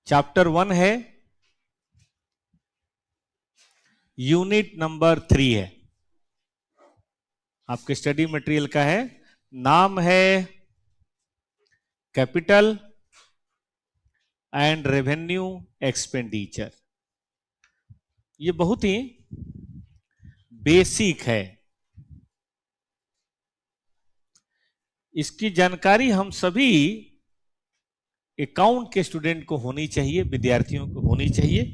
Chapter 1 है, unit number 3 है, आपके स्टडी मटेरियल का है। नाम है कैपिटल एंड रेवेन्यू एक्सपेंडिचर। ये बहुत ही बेसिक है, इसकी जानकारी हम सभी अकाउंट के स्टूडेंट को होनी चाहिए, विद्यार्थियों को होनी चाहिए,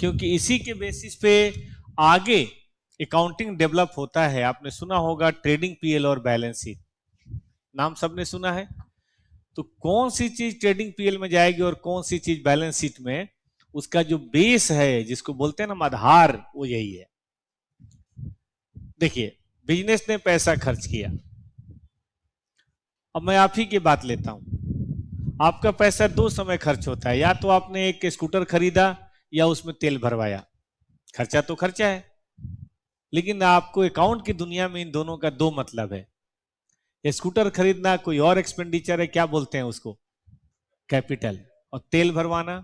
क्योंकि इसी के बेसिस पे आगे अकाउंटिंग डेवलप होता है। आपने सुना होगा ट्रेडिंग पीएल और बैलेंस शीट, नाम सबने सुना है। तो कौन सी चीज ट्रेडिंग पीएल में जाएगी और कौन सी चीज बैलेंस शीट में, उसका जो बेस है, जिसको बोलते हैं ना आधार, वो यही है। देखिए, बिजनेस ने पैसा खर्च किया, अब मैं आप ही की बात लेता हूं। आपका पैसा दो समय खर्च होता है, या तो आपने एक स्कूटर खरीदा या उसमें तेल भरवाया, खर्चा तो खर्चा है। लेकिन आपको अकाउंट की दुनिया में इन दोनों का दो मतलब है। स्कूटर खरीदना कोई और एक्सपेंडिचर है, क्या बोलते हैं उसको, कैपिटल। और तेल भरवाना,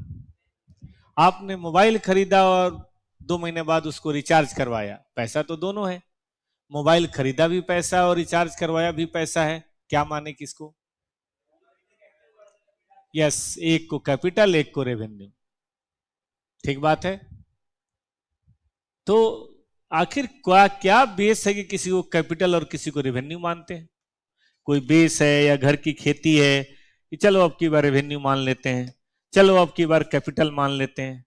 आपने मोबाइल खरीदा और 2 महीने बाद उसको रिचार्ज करवाया, पैसा तो दोनों है। मोबाइल खरीदा भी पैसा और रिचार्ज करवाया भी पैसा है, क्या माने किसको? यस, एक को कैपिटल एक को रेवेन्यू, ठीक बात है। तो आखिर क्या बेस है कि किसी को कैपिटल और किसी को रेवेन्यू मानते हैं? कोई बेस है या घर की खेती है कि चलो अब की बार रेवेन्यू मान लेते हैं, चलो अब की बार कैपिटल मान लेते हैं।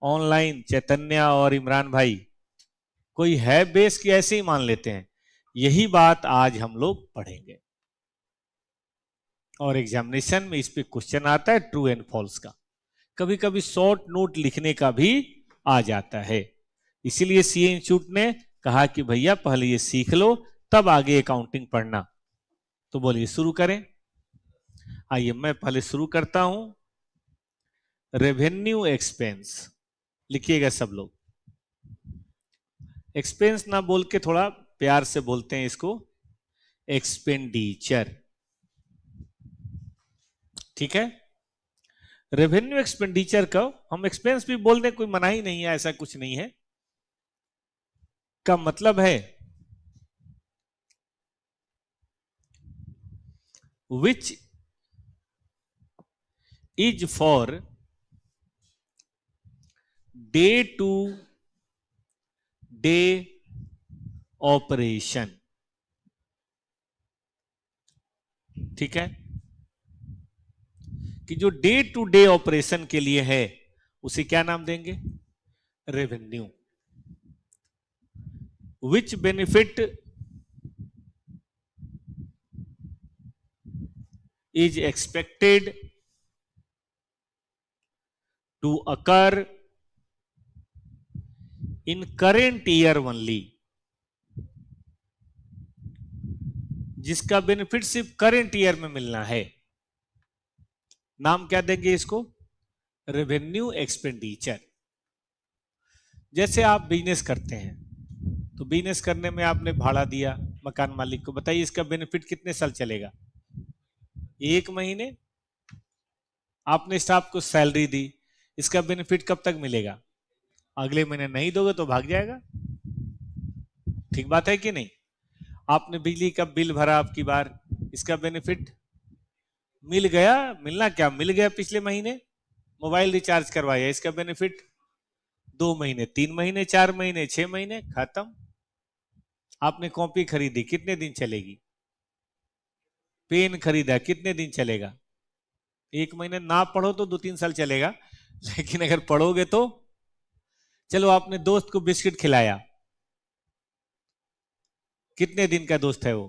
ऑनलाइन चैतन्या और इमरान भाई, कोई है बेस कि ऐसे ही मान लेते हैं? यही बात आज हम लोग पढ़ेंगे, और एग्जामिनेशन में इस पे क्वेश्चन आता है ट्रू एंड फॉल्स का, कभी कभी शॉर्ट नोट लिखने का भी आ जाता है। इसीलिए सीए इंस्टीट्यूट ने कहा कि भैया पहले ये सीख लो, तब आगे अकाउंटिंग पढ़ना। तो बोलिए शुरू करें। आइए मैं पहले शुरू करता हूं। रेवेन्यू एक्सपेंस लिखिएगा सब लोग, एक्सपेंस ना बोल के थोड़ा प्यार से बोलते हैं इसको एक्सपेंडिचर, ठीक है। रेवेन्यू एक्सपेंडिचर का हम एक्सपेंस भी बोल दें, कोई मनाही नहीं है, ऐसा कुछ नहीं है। का मतलब है which is for day to day operation, ठीक है, कि जो डे टू डे ऑपरेशन के लिए है उसे क्या नाम देंगे? Revenue. Which benefit is expected to occur in current year only, जिसका बेनिफिट सिर्फ करंट ईयर में मिलना है, नाम क्या देंगे इसको? Revenue expenditure. जैसे आप बिजनेस करते हैं, तो बिजनेस करने में आपने भाड़ा दिया मकान मालिक को, बताइए इसका बेनिफिट कितने साल चलेगा? 1 महीने। आपने स्टाफ को सैलरी दी, इसका बेनिफिट कब तक मिलेगा? अगले महीने नहीं दोगे तो भाग जाएगा, ठीक बात है कि नहीं। आपने बिजली का बिल भरा आपकी बार, इसका बेनिफिट मिल गया, मिलना क्या मिल गया पिछले महीने। मोबाइल रिचार्ज करवाया, इसका बेनिफिट 2 महीने 3 महीने 4 महीने 6 महीने, खत्म। आपने कॉपी खरीदी, कितने दिन चलेगी? पेन खरीदा, कितने दिन चलेगा? 1 महीने। ना पढ़ो तो 2-3 साल चलेगा, लेकिन अगर पढ़ोगे तो। चलो आपने दोस्त को बिस्किट खिलाया, कितने दिन का दोस्त है वो?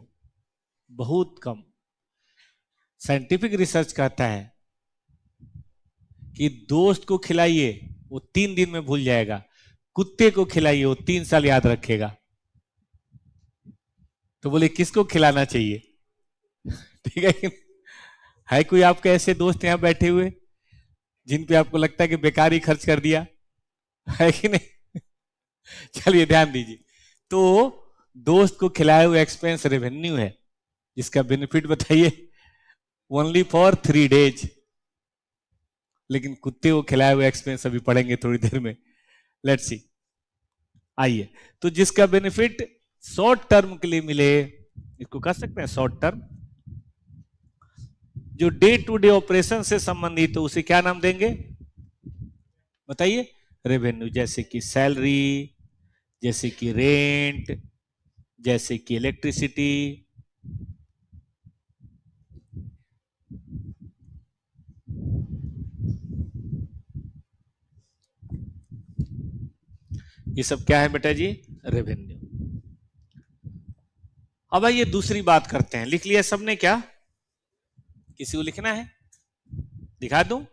बहुत कम। साइंटिफिक रिसर्च कहता है कि दोस्त को खिलाइए वो 3 दिन में भूल जाएगा, कुत्ते को खिलाइए वो 3 साल याद रखेगा। तो बोले किसको खिलाना चाहिए? ठीक है कि है कोई आपके ऐसे दोस्त यहां बैठे हुए जिन पे आपको लगता है कि बेकार ही खर्च कर दिया, है कि नहीं? चलिए ध्यान दीजिए। तो दोस्त को खिलाए हुए एक्सपेंस रेवेन्यू है, जिसका बेनिफिट बताइए? Only for 3 days. लेकिन कुत्ते को खिलाए हुए एक्सपेंस अभी पढ़ेंगे थोड़ी देर में। Let's see. आइए, तो जिसका बेनिफिट शॉर्ट टर्म के लिए मिले, इसको कह सकते हैं शॉर्ट टर्म। जो डे टू डे ऑपरेशन से संबंधित हो उसे क्या नाम देंगे बताइए? रेवेन्यू। जैसे कि सैलरी, जैसे कि रेंट, जैसे कि इलेक्ट्रिसिटी। ये सब क्या है बेटा जी? रेवेन्यू। अब आइए दूसरी बात करते हैं। लिख लिया सबने क्या? किसी को लिखना है? दिखा दूं?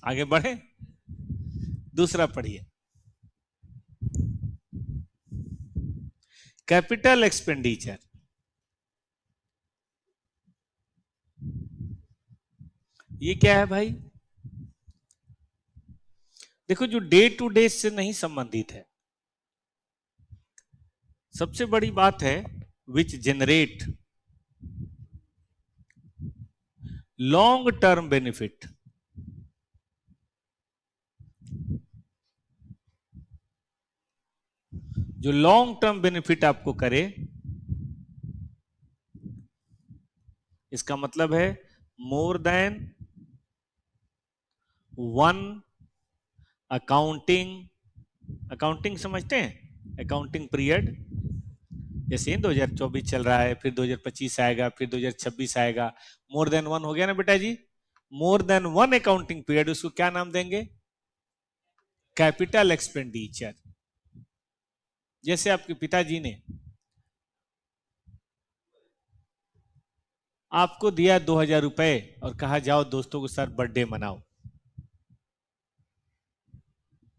आगे बढ़े। दूसरा पढ़िए। Capital expenditure. ये क्या है भाई? देखो, जो डे टू डे से नहीं संबंधित है, सबसे बड़ी बात है which generate long term benefit. जो लॉन्ग टर्म बेनिफिट आपको करे, इसका मतलब है मोर देन वन अकाउंटिंग। अकाउंटिंग समझते हैं? Accounting period. जैसे 2024 चल रहा है, फिर 2025 आएगा, फिर 2026 आएगा। मोर देन वन हो गया ना बेटा जी? More than one accounting period, उसको क्या नाम देंगे? Capital expenditure. जैसे आपके पिताजी ने आपको दिया 2000 रुपए और कहा जाओ दोस्तों के साथ बर्थडे मनाओ,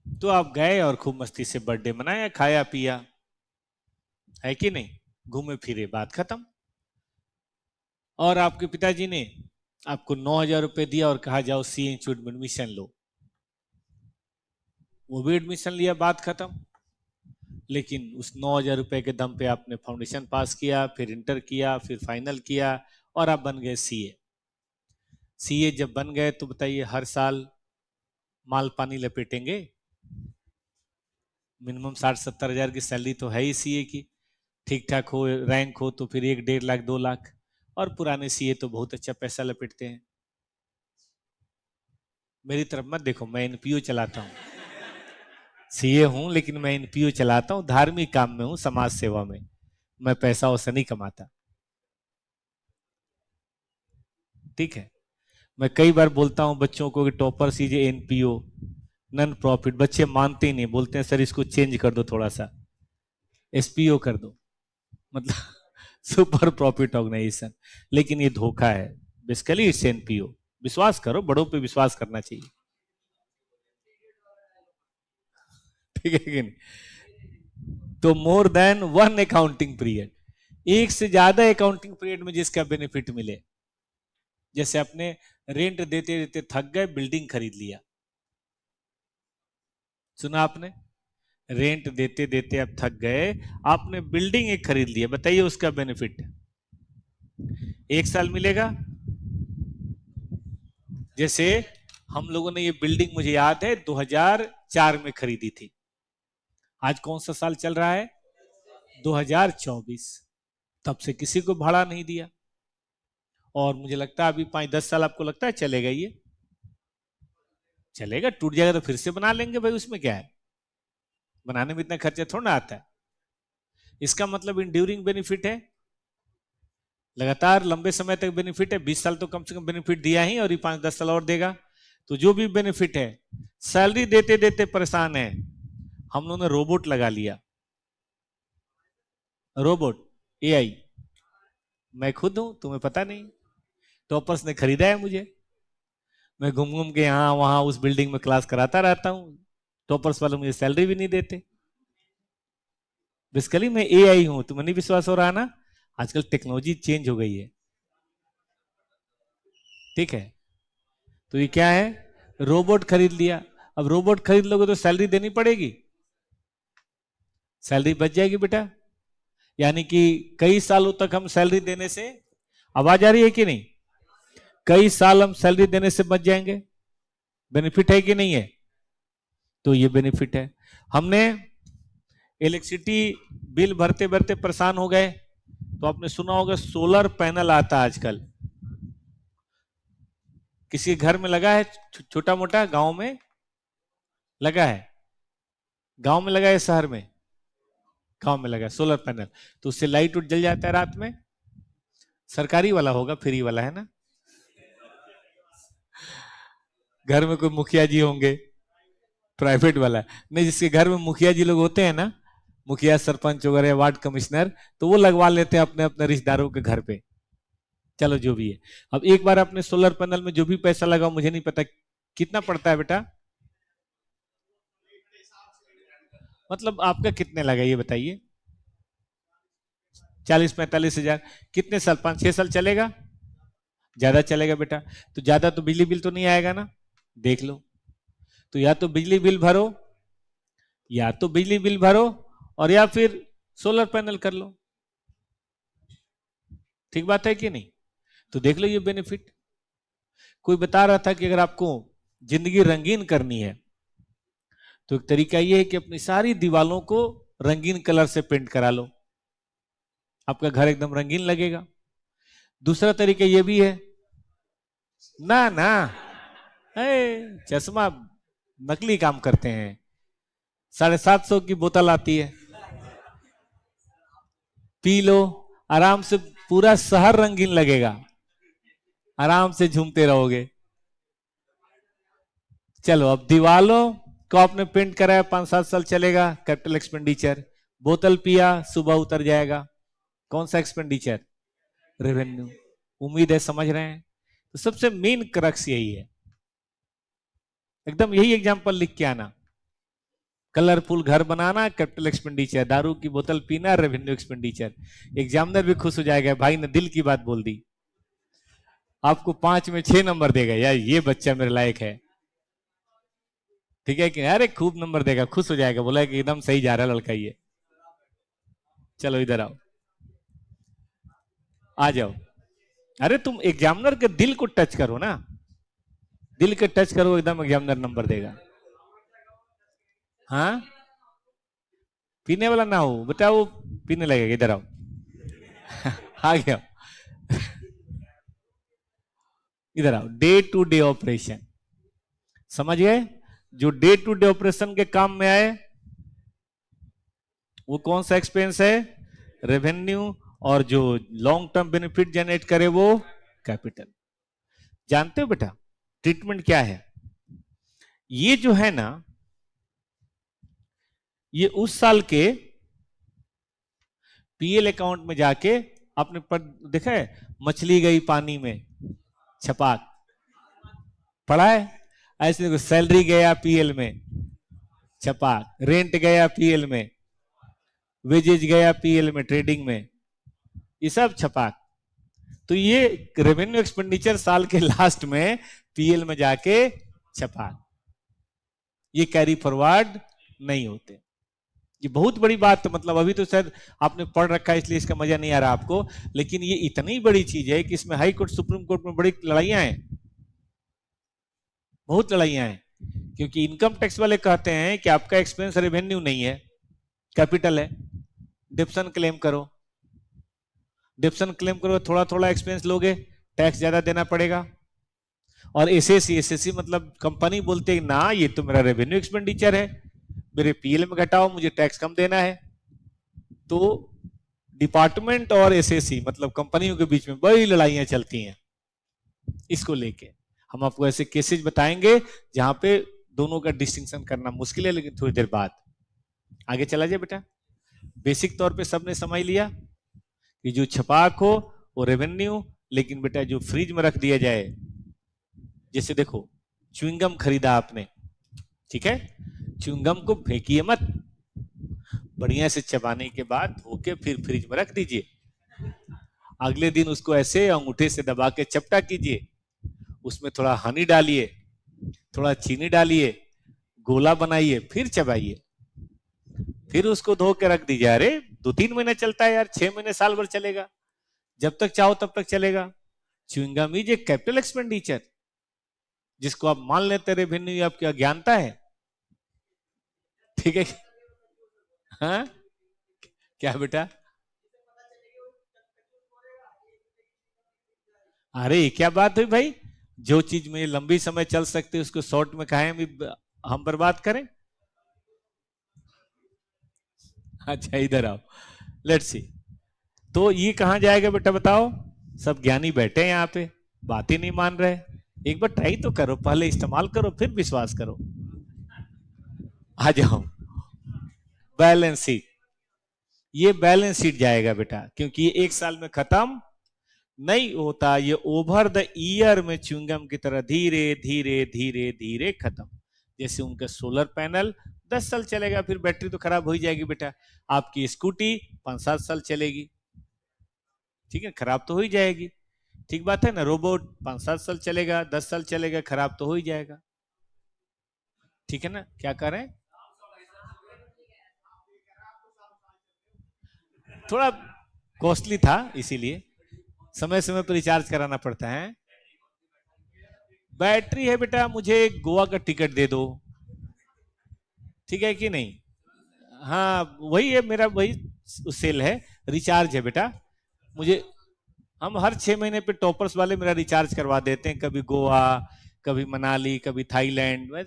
तो आप गए और खूब मस्ती से बर्थडे मनाया, खाया पिया, है कि नहीं? घूमे फिरे, बात खत्म। और आपके पिताजी ने आपको 9000 रुपए दिया और कहा जाओ सी इंस्टीट्यूट में एडमिशन लो, वो भी एडमिशन लिया, बात खत्म। लेकिन उस 9000 रुपए के दम पे आपने फाउंडेशन पास किया, फिर इंटर किया, फिर फाइनल किया, और आप बन गए सीए। सीए जब बन गए तो बताइए, हर साल माल पानी लपेटेंगे? मिनिमम 60-70 हजार की सैलरी तो है ही सीए की। ठीक ठाक हो, रैंक हो, तो फिर 1-1.5 लाख 2 लाख। और पुराने सीए तो बहुत अच्छा पैसा लपेटते हैं। मेरी तरफ मत देखो, मैं एनपीओ चलाता हूँ। सीए हूं लेकिन मैं एनपीओ चलाता हूँ, धार्मिक काम में हूँ, समाज सेवा में। मैं पैसा वैसा नहीं कमाता, ठीक है? मैं कई बार बोलता हूँ बच्चों को कि टॉपर सीजे एनपीओ, नन प्रॉफिट। बच्चे मानते ही नहीं, बोलते हैं सर इसको चेंज कर दो, थोड़ा सा एसपीओ कर दो, मतलब सुपर प्रॉफिट ऑर्गेनाइजेशन। लेकिन ये धोखा है, बेसिकली इट्स एनपीओ। विश्वास करो, बड़ों पे विश्वास करना चाहिए, ठीक है कि नहीं? तो मोर देन वन अकाउंटिंग पीरियड, एक से ज्यादा अकाउंटिंग पीरियड में जिसका बेनिफिट मिले। जैसे अपने रेंट देते देते थक गए, बिल्डिंग खरीद लिया। सुना आपने? रेंट देते देते अब थक गए, आपने बिल्डिंग एक खरीद लिया, बताइए उसका बेनिफिट 1 साल मिलेगा। जैसे हम लोगों ने ये बिल्डिंग, मुझे याद है 2004 में खरीदी थी। आज कौन सा साल चल रहा है? 2024। तब से किसी को भाड़ा नहीं दिया, और मुझे लगता है अभी 5-10 साल आपको लगता है चलेगा ये? चलेगा। टूट जाएगा तो फिर से बना लेंगे भाई, उसमें क्या है? बनाने में इतना खर्चा थोड़ा ना आता है। इसका मतलब इंड्यूरिंग बेनिफिट है, लगातार लंबे समय तक बेनिफिट है। 20 साल तो कम से कम बेनिफिट दिया ही, और ये 5-10 साल और देगा। तो जो भी बेनिफिट है, सैलरी देते देते परेशान है, हम लोगों ने रोबोट लगा लिया। Robot, AI. मैं खुद हूं, तुम्हें पता नहीं, टॉपर्स ने खरीदा है मुझे। मैं घूम घूम के यहाँ वहां उस बिल्डिंग में क्लास कराता रहता हूँ। टॉपर्स वाले मुझे सैलरी भी नहीं देते। बेसिकली मैं एआई हूं, तुम्हें नहीं विश्वास हो रहा ना? आजकल टेक्नोलॉजी चेंज हो गई है, ठीक है? तो ये क्या है? रोबोट खरीद लिया। अब रोबोट खरीद लोगे तो सैलरी देनी पड़ेगी, सैलरी बच जाएगी बेटा। यानी कि कई सालों तक हम सैलरी देने से, आवाज आ रही है कि नहीं, कई साल हम सैलरी देने से बच जाएंगे। बेनिफिट है कि नहीं है? तो ये बेनिफिट है। हमने इलेक्ट्रिसिटी बिल भरते भरते परेशान हो गए, तो आपने सुना होगा सोलर पैनल आता आजकल, किसी घर में लगा है? छोटा मोटा गांव में लगा है? गांव में लगा है, शहर में? गांव में लगा है सोलर पैनल। तो उससे लाइट उठ जल जाता है रात में। सरकारी वाला होगा, फ्री वाला है ना? घर में कोई मुखिया जी होंगे, प्राइवेट वाला नहीं। जिसके घर में मुखिया जी लोग होते हैं ना, मुखिया सरपंच वगैरह वार्ड कमिश्नर, तो वो लगवा लेते हैं अपने अपने रिश्तेदारों के घर पे। चलो जो भी है, अब एक बार अपने सोलर पैनल में जो भी पैसा लगा, मुझे नहीं पता कितना पड़ता है बेटा, मतलब आपका कितने लगा ये बताइए? 40-45 हजार। कितने साल? 5-6 साल चलेगा? ज्यादा चलेगा बेटा। तो ज्यादा तो बिजली बिल तो नहीं आएगा ना, देख लो। तो या तो बिजली बिल भरो, या तो बिजली बिल भरो, और या फिर सोलर पैनल कर लो। ठीक बात है कि नहीं? तो देख लो ये बेनिफिट। कोई बता रहा था कि अगर आपको जिंदगी रंगीन करनी है, तो एक तरीका ये है कि अपनी सारी दीवालों को रंगीन कलर से पेंट करा लो, आपका घर एकदम रंगीन लगेगा। दूसरा तरीका ये भी है, ना ना, चश्मा नकली काम करते हैं। 750 की बोतल आती है, पी लो, आराम से पूरा शहर रंगीन लगेगा, आराम से झूमते रहोगे। चलो, अब दीवालों को आपने पेंट कराया, 5-7 साल चलेगा, कैपिटल एक्सपेंडिचर। बोतल पिया, सुबह उतर जाएगा, कौन सा एक्सपेंडिचर? रेवेन्यू। उम्मीद है समझ रहे हैं। तो सबसे मेन क्रक्स यही है, एकदम यही एग्जांपल लिख के आना। कलरफुल घर बनाना, कैपिटल एक्सपेंडिचर। दारू की बोतल पीना, रेवेन्यू एक्सपेंडिचर। एग्जामिनर भी खुश हो जाएगा, भाई ने दिल की बात बोल दी। आपको 5 में 6 नंबर देगा, यार ये बच्चा मेरे लायक है। ठीक है कि? अरे खूब नंबर देगा, खुश हो जाएगा, बोला कि एकदम सही जा रहा है लड़का ये। चलो इधर आओ, आ जाओ। अरे तुम एग्जामिनर के दिल को टच करो ना, दिल के टच करो, एकदम एग्जामिनर नंबर देगा। हाँ, पीने वाला ना हो बेटा, वो पीने लगेगा। इधर आओ। आ गया, इधर आओ। डे टू डे ऑपरेशन, समझ गए? जो डे टू डे ऑपरेशन के काम में आए, वो कौन सा एक्सपेंस है? रेवेन्यू। और जो लॉन्ग टर्म बेनिफिट जनरेट करे, वो कैपिटल। जानते हो बेटा ट्रीटमेंट क्या है? ये जो है ना, ये उस साल के पीएल अकाउंट में जाके आपने देखा है, मछली गई पानी में, छपाक पढ़ा है? ऐसे देखो, सैलरी गया पीएल में, छपाक। रेंट गया पीएल में, वेजेज गया पीएल में, ट्रेडिंग में, ये सब छपाक। तो ये रेवेन्यू एक्सपेंडिचर साल के लास्ट में पीएल में जाके छपाक, ये कैरी फॉरवर्ड नहीं होते। ये बहुत बड़ी बात, मतलब अभी तो शायद आपने पढ़ रखा है इसलिए इसका मजा नहीं आ रहा आपको, लेकिन ये इतनी बड़ी चीज है कि इसमें हाई कोर्ट सुप्रीम कोर्ट में बड़ी लड़ाइयां हैं, बहुत लड़ाइयां हैं। क्योंकि इनकम टैक्स वाले कहते हैं कि आपका एक्सपेंस रेवेन्यू नहीं है, कैपिटल है, डिप्शन क्लेम करो। डिप्शन क्लेम करो, थोड़ा थोड़ा एक्सपेंस लोगे, टैक्स ज्यादा देना पड़ेगा। और एसएससी मतलब कंपनी बोलते हैं ना, ये तो मेरा रेवेन्यू एक्सपेंडिचर है, मेरे पीएल में घटाओ, मुझे टैक्स कम देना है। तो डिपार्टमेंट और एसएससी मतलब कंपनियों के बीच में बड़ी लड़ाइयां चलती हैं इसको लेके। हम आपको ऐसे केसेस बताएंगे जहां पे दोनों का डिस्टिंक्शन करना मुश्किल है, लेकिन थोड़ी देर बाद। आगे चला जाए बेटा। बेसिक तौर पे सबने समझ लिया कि जो छपाक हो वो रेवेन्यू, लेकिन बेटा जो फ्रिज में रख दिया जाए, जैसे देखो च्युइंगम खरीदा आपने, ठीक है, च्युइंगम को फेंकिए मत, बढ़िया से चबाने के बाद धो के फिर फ्रिज में रख दीजिए। अगले दिन उसको ऐसे अंगूठे से दबा के चपटा कीजिए, उसमें थोड़ा हनी डालिए, थोड़ा चीनी डालिए, गोला बनाइए, फिर चबाइए। फिर उसको धो के रख दीजिए। अरे 2-3 महीने चलता है यार, 6 महीने साल भर चलेगा, जब तक चाहो तब तक चलेगा। Chewing gum is a capital expenditure, जिसको आप मान लेते रेवेन्यू, आपकी अज्ञानता है। ठीक है। हाँ, क्या बेटा? अरे क्या बात हुई भाई, जो चीज में लंबी समय चल सकती है उसको शॉर्ट में खाएं भी, हम बर्बाद करें? अच्छा इधर आओ, लेट्स सी। तो ये कहां जाएगा बेटा बताओ? सब ज्ञानी बैठे हैं यहाँ पे, बात ही नहीं मान रहे। एक बार ट्राई तो करो, पहले इस्तेमाल करो फिर विश्वास करो। आ जाओ, बैलेंस शीट। ये बैलेंस शीट जाएगा बेटा, क्योंकि ये एक साल में खत्म नहीं होता, ये ओवर द ईयर में च्युइंगम की तरह धीरे धीरे धीरे धीरे खत्म। जैसे उनका सोलर पैनल 10 साल चलेगा, फिर बैटरी तो खराब हो ही जाएगी बेटा। आपकी स्कूटी 5-7 साल चलेगी, ठीक है, खराब तो हो ही जाएगी। ठीक बात है ना? रोबोट 5-7 साल चलेगा, 10 साल चलेगा, खराब तो हो ही जाएगा। ठीक है ना? क्या करें? थोड़ा कॉस्टली था, इसीलिए समय समय पर रिचार्ज कराना पड़ता है। बैटरी है बेटा, मुझे गोवा का टिकट दे दो, ठीक है कि नहीं? हाँ वही है मेरा, वही सेल है, रिचार्ज है बेटा। मुझे, हम हर 6 महीने पे टॉपर्स वाले मेरा रिचार्ज करवा देते हैं, कभी गोवा, कभी मनाली, कभी थाईलैंड। मैं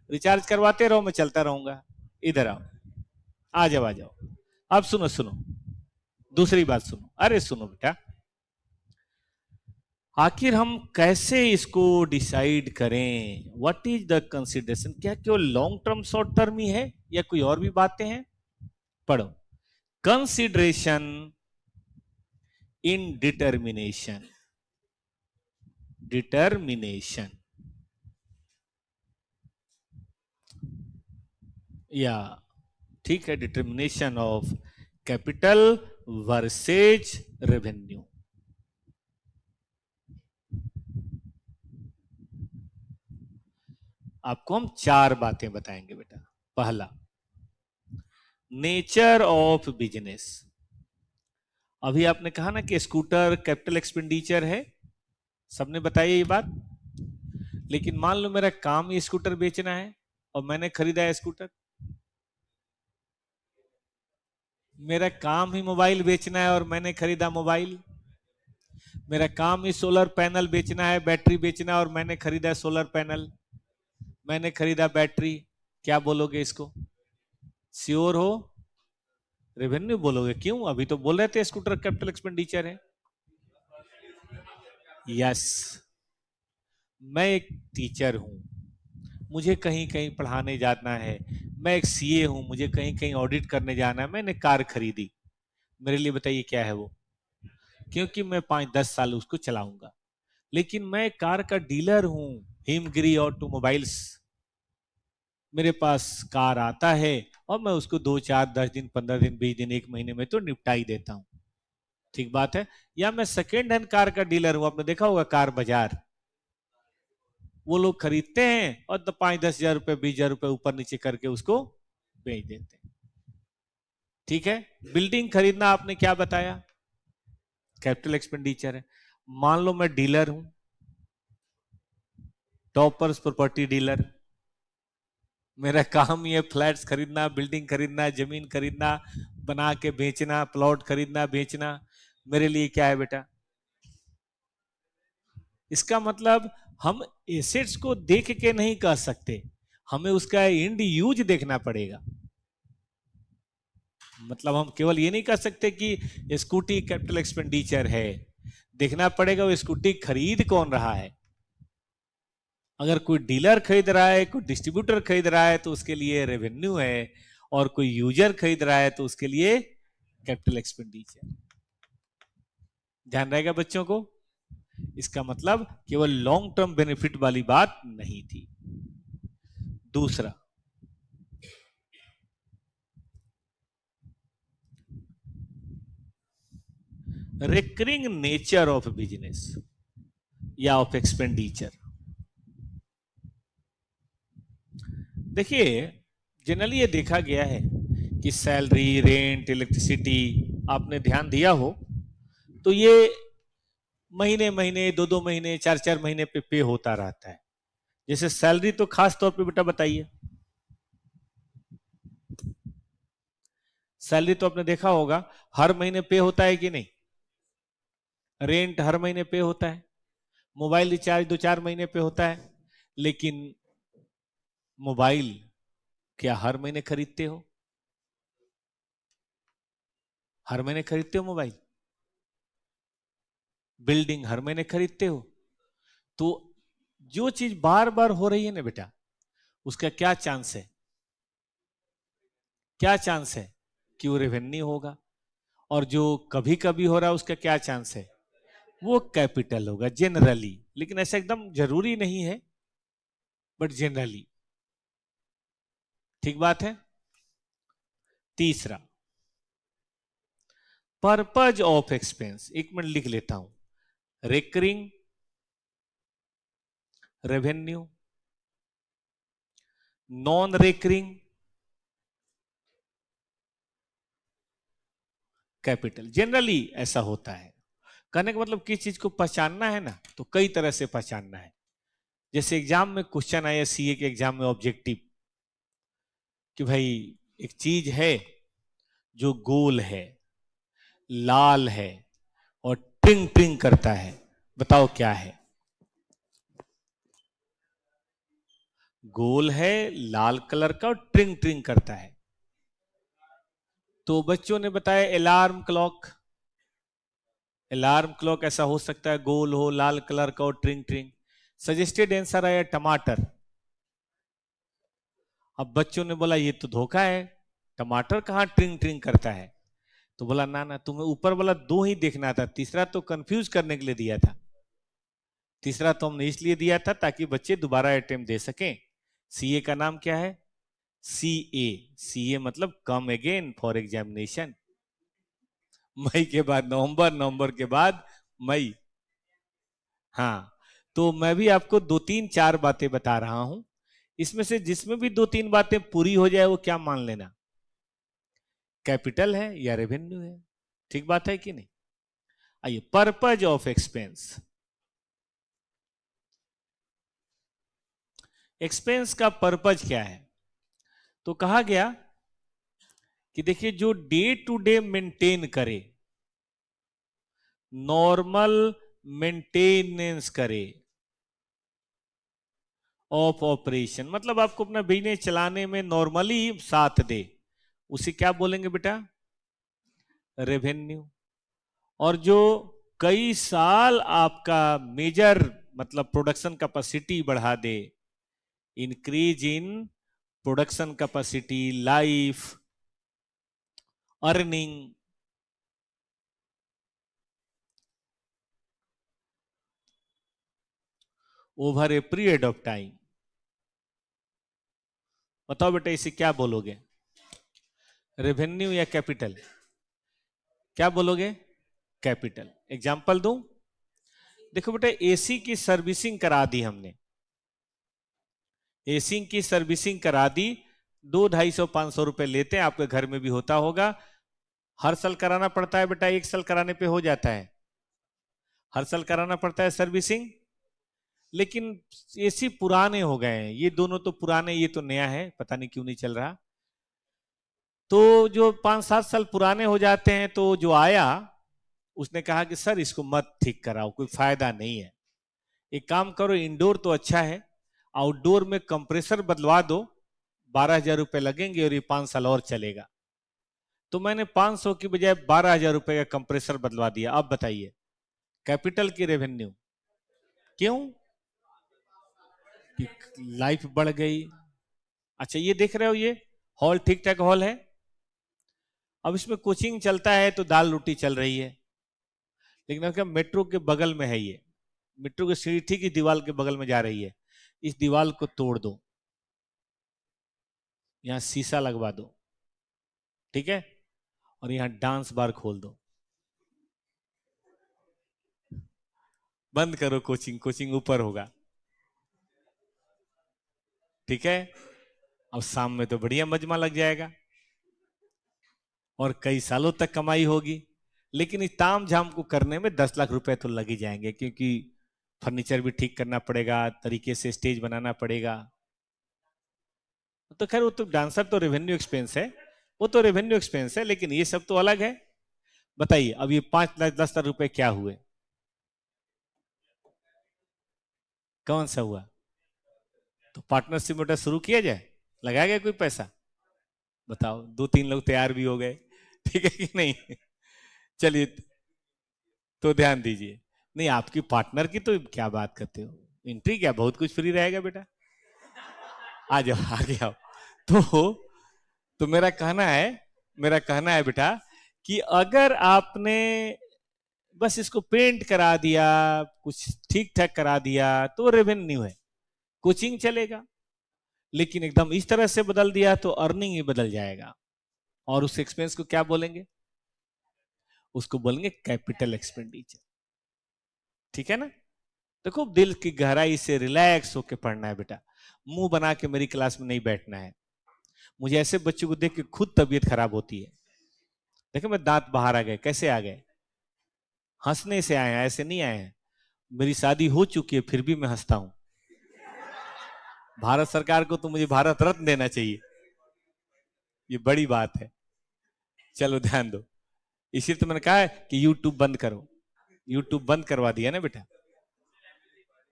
रिचार्ज करवाते रहो, मैं चलता रहूंगा। इधर आओ, आ जाओ आ जाओ। अब सुनो सुनो, दूसरी बात सुनो। अरे सुनो बेटा, आखिर हम कैसे इसको डिसाइड करें? What is the consideration? क्या केवल लॉन्ग टर्म शॉर्ट टर्म ही है, या कोई और भी बातें हैं? पढ़ो, कंसिडरेशन इन डिटर्मिनेशन। डिटर्मिनेशन या, ठीक है, determination of capital versus revenue. आपको हम 4 बातें बताएंगे बेटा। पहला, नेचर ऑफ बिजनेस। अभी आपने कहा ना कि स्कूटर कैपिटल एक्सपेंडिचर है, सबने बताया ये बात। लेकिन मान लो मेरा काम ही स्कूटर बेचना है और मैंने खरीदा है स्कूटर। मेरा काम ही मोबाइल बेचना है और मैंने खरीदा मोबाइल। मेरा काम ही सोलर पैनल बेचना है, बैटरी बेचना है, और मैंने खरीदा सोलर पैनल, मैंने खरीदा बैटरी। क्या बोलोगे इसको? श्योर हो? रेवेन्यू बोलोगे? क्यों? अभी तो बोल रहे थे स्कूटर कैपिटल एक्सपेंडिचर है। यस, मैं एक टीचर हूं, मुझे कहीं कहीं पढ़ाने जाना है। मैं एक सीए हूं, मुझे कहीं कहीं ऑडिट करने जाना है। मैंने कार खरीदी, मेरे लिए बताइए क्या है वो? क्योंकि मैं 5-10 साल उसको चलाऊंगा। लेकिन मैं कार का डीलर हूं, हिमगिरी ऑटोमोबाइल्स। मेरे पास कार आता है और मैं उसको 2-4-10 दिन, 15 दिन, 20 दिन, 1 महीने में तो निपटा ही देता हूं। ठीक बात है। या मैं सेकेंड हैंड कार का डीलर हूं, आपने देखा होगा कार बाजार, वो लोग खरीदते हैं और 5-10 हजार रुपए, 20 हजार रुपए ऊपर नीचे करके उसको बेच देते हैं। ठीक है। बिल्डिंग खरीदना आपने क्या बताया? कैपिटल एक्सपेंडिचर है। मान लो मैं डीलर हूं, टॉपर्स प्रॉपर्टी डीलर। मेरा काम ये फ्लैट्स खरीदना, बिल्डिंग खरीदना, जमीन खरीदना, बना के बेचना, प्लॉट खरीदना बेचना। मेरे लिए क्या है बेटा? इसका मतलब हम एसेट्स को देख के नहीं कह सकते, हमें उसका इंड यूज देखना पड़ेगा। मतलब हम केवल ये नहीं कह सकते कि स्कूटी कैपिटल एक्सपेंडिचर है, देखना पड़ेगा वो स्कूटी खरीद कौन रहा है। अगर कोई डीलर खरीद रहा है, कोई डिस्ट्रीब्यूटर खरीद रहा है, तो उसके लिए रेवेन्यू है, और कोई यूजर खरीद रहा है तो उसके लिए कैपिटल एक्सपेंडिचर। ध्यान रहेगा बच्चों को? इसका मतलब केवल लॉन्ग टर्म बेनिफिट वाली बात नहीं थी। दूसरा, रिकरिंग नेचर ऑफ बिजनेस या ऑफ एक्सपेंडिचर। देखिए, जनरली ये देखा गया है कि सैलरी, रेंट, इलेक्ट्रिसिटी आपने ध्यान दिया हो तो ये महीने महीने, दो दो महीने, चार चार महीने पे होता रहता है। जैसे सैलरी तो खास तौर पे बेटा बताइए, सैलरी तो आपने देखा होगा हर महीने पे होता है कि नहीं? रेंट हर महीने पे होता है, मोबाइल रिचार्ज दो चार महीने पे होता है। लेकिन मोबाइल क्या हर महीने खरीदते हो? हर महीने खरीदते हो मोबाइल? बिल्डिंग हर महीने खरीदते हो? तो जो चीज बार बार हो रही है ना बेटा, उसका क्या चांस है, क्या चांस है कि वो रेवेन्यू होगा? और जो कभी कभी हो रहा है उसका क्या चांस है? वो कैपिटल होगा जनरली, लेकिन ऐसा एकदम जरूरी नहीं है, बट जनरली। ठीक बात है। तीसरा, पर्पज ऑफ एक्सपेंस, एक मिनट लिख लेता हूं। Recurring revenue, non recurring capital. Generally ऐसा होता है। कहने का मतलब किस चीज को पहचानना है ना, तो कई तरह से पहचानना है। जैसे एग्जाम में क्वेश्चन आया, सीए के एग्जाम में ऑब्जेक्टिव, कि भाई एक चीज है जो गोल है, लाल है और ट्रिंग ट्रिंग करता है, बताओ क्या है? गोल है, लाल कलर का और ट्रिंग ट्रिंग करता है। तो बच्चों ने बताया अलार्म क्लॉक। अलार्म क्लॉक ऐसा हो सकता है, गोल हो, लाल कलर का और ट्रिंग ट्रिंग। सजेस्टेड आंसर आया टमाटर। अब बच्चों ने बोला ये तो धोखा है, टमाटर कहाँ ट्रिंग ट्रिंग करता है? तो बोला ना ना, तुम्हें ऊपर वाला दो ही देखना था, तीसरा तो कंफ्यूज करने के लिए दिया था। तीसरा तो हमने इसलिए दिया था ताकि बच्चे दोबारा अटेम्प्ट दे सकें। सीए का नाम क्या है? सीए। सीए मतलब कम अगेन फॉर एग्जामिनेशन। मई के बाद नवंबर, नवंबर के बाद मई। हाँ, तो मैं भी आपको दो तीन चार बातें बता रहा हूं, इसमें से जिसमें भी दो तीन बातें पूरी हो जाए वो क्या मान लेना, कैपिटल है या रेवेन्यू है। ठीक बात है कि नहीं? आइए, पर्पज ऑफ एक्सपेंस। एक्सपेंस का पर्पज क्या है? तो कहा गया कि देखिए, जो डे टू डे मेंटेन करे, नॉर्मल मेंटेनेंस करे ऑफ ऑपरेशन, मतलब आपको अपना बिजनेस चलाने में नॉर्मली साथ दे, उसे क्या बोलेंगे बेटा? रेवेन्यू। और जो कई साल आपका मेजर मतलब प्रोडक्शन कैपेसिटी बढ़ा दे, increase in production capacity, life, earning, over a period of time. बताओ बेटा इसे क्या बोलोगे, रेवेन्यू या कैपिटल? क्या बोलोगे? कैपिटल। एग्जाम्पल दूं? देखो बेटा, एसी की सर्विसिंग करा दी हमने, एसी की सर्विसिंग करा दी, 200-250-500 रुपए लेते हैं, आपके घर में भी होता होगा। हर साल कराना पड़ता है बेटा, एक साल कराने पे हो जाता है? हर साल कराना पड़ता है सर्विसिंग। लेकिन एसी पुराने हो गए हैं, ये दोनों तो पुराने, ये तो नया है, पता नहीं क्यों नहीं चल रहा। तो जो 5-7 साल पुराने हो जाते हैं, तो जो आया उसने कहा कि सर इसको मत ठीक कराओ, कोई फायदा नहीं है, एक काम करो, इंडोर तो अच्छा है, आउटडोर में कंप्रेसर बदलवा दो, 12,000 रुपए लगेंगे और ये 5 साल और चलेगा। तो मैंने 500 की बजाय 12,000 रुपए का कंप्रेसर बदलवा दिया। अब बताइए, कैपिटल की रेवेन्यू? क्यों? कि लाइफ बढ़ गई। अच्छा, ये देख रहे हो, ये हॉल ठीक ठाक हॉल है, अब इसमें कोचिंग चलता है तो दाल रोटी चल रही है, लेकिन अगर मेट्रो के बगल में है, ये मेट्रो की सीढ़ी ठीक इस दीवार के बगल में जा रही है, इस दीवार को तोड़ दो, यहां शीशा लगवा दो, ठीक है, और यहां डांस बार खोल दो, बंद करो कोचिंग, कोचिंग ऊपर होगा, ठीक है। अब शाम में तो बढ़िया मजमा लग जाएगा। और कई सालों तक कमाई होगी। लेकिन इस ताम झाम को करने में 10 लाख रुपए तो लग ही जाएंगे, क्योंकि फर्नीचर भी ठीक करना पड़ेगा, तरीके से स्टेज बनाना पड़ेगा। तो खैर वो तो डांसर तो रेवेन्यू एक्सपेंस है, वो तो रेवेन्यू एक्सपेंस है, लेकिन ये सब तो अलग है। बताइए अब ये 5 लाख 10 लाख रुपए क्या हुए? कौन सा हुआ? तो पार्टनरशिप में शुरू किया जाए, लगाया गया कोई पैसा? बताओ, 2-3 लोग तैयार भी हो गए। ठीक है कि नहीं? चलिए, तो ध्यान दीजिए। नहीं, आपकी पार्टनर की तो क्या बात करते हो, एंट्री क्या, बहुत कुछ फ्री रहेगा बेटा। आ जाओ, आगे आओ। तो मेरा कहना है बेटा कि अगर आपने बस इसको पेंट करा दिया, कुछ ठीक ठाक करा दिया, तो रेवेन्यू है, कोचिंग चलेगा। लेकिन एकदम इस तरह से बदल दिया तो अर्निंग ही बदल जाएगा। और उस एक्सपेंस को क्या बोलेंगे? उसको बोलेंगे कैपिटल एक्सपेंडिचर। ठीक है ना? देखो, दिल की गहराई से रिलैक्स होकर पढ़ना है बेटा, मुंह बना के मेरी क्लास में नहीं बैठना है। मुझे ऐसे बच्चों को देख के खुद तबीयत खराब होती है। देखो, मैं दांत बाहर आ गए, कैसे आ गए? हंसने से आए हैं, ऐसे नहीं आए हैं। मेरी शादी हो चुकी है फिर भी मैं हंसता हूं। भारत सरकार को तो मुझे भारत रत्न देना चाहिए, ये बड़ी बात है। चलो ध्यान दो। इसीलिए तो मैंने कहा है कि यूट्यूब बंद करो। यूट्यूब बंद करवा दिया ना बेटा,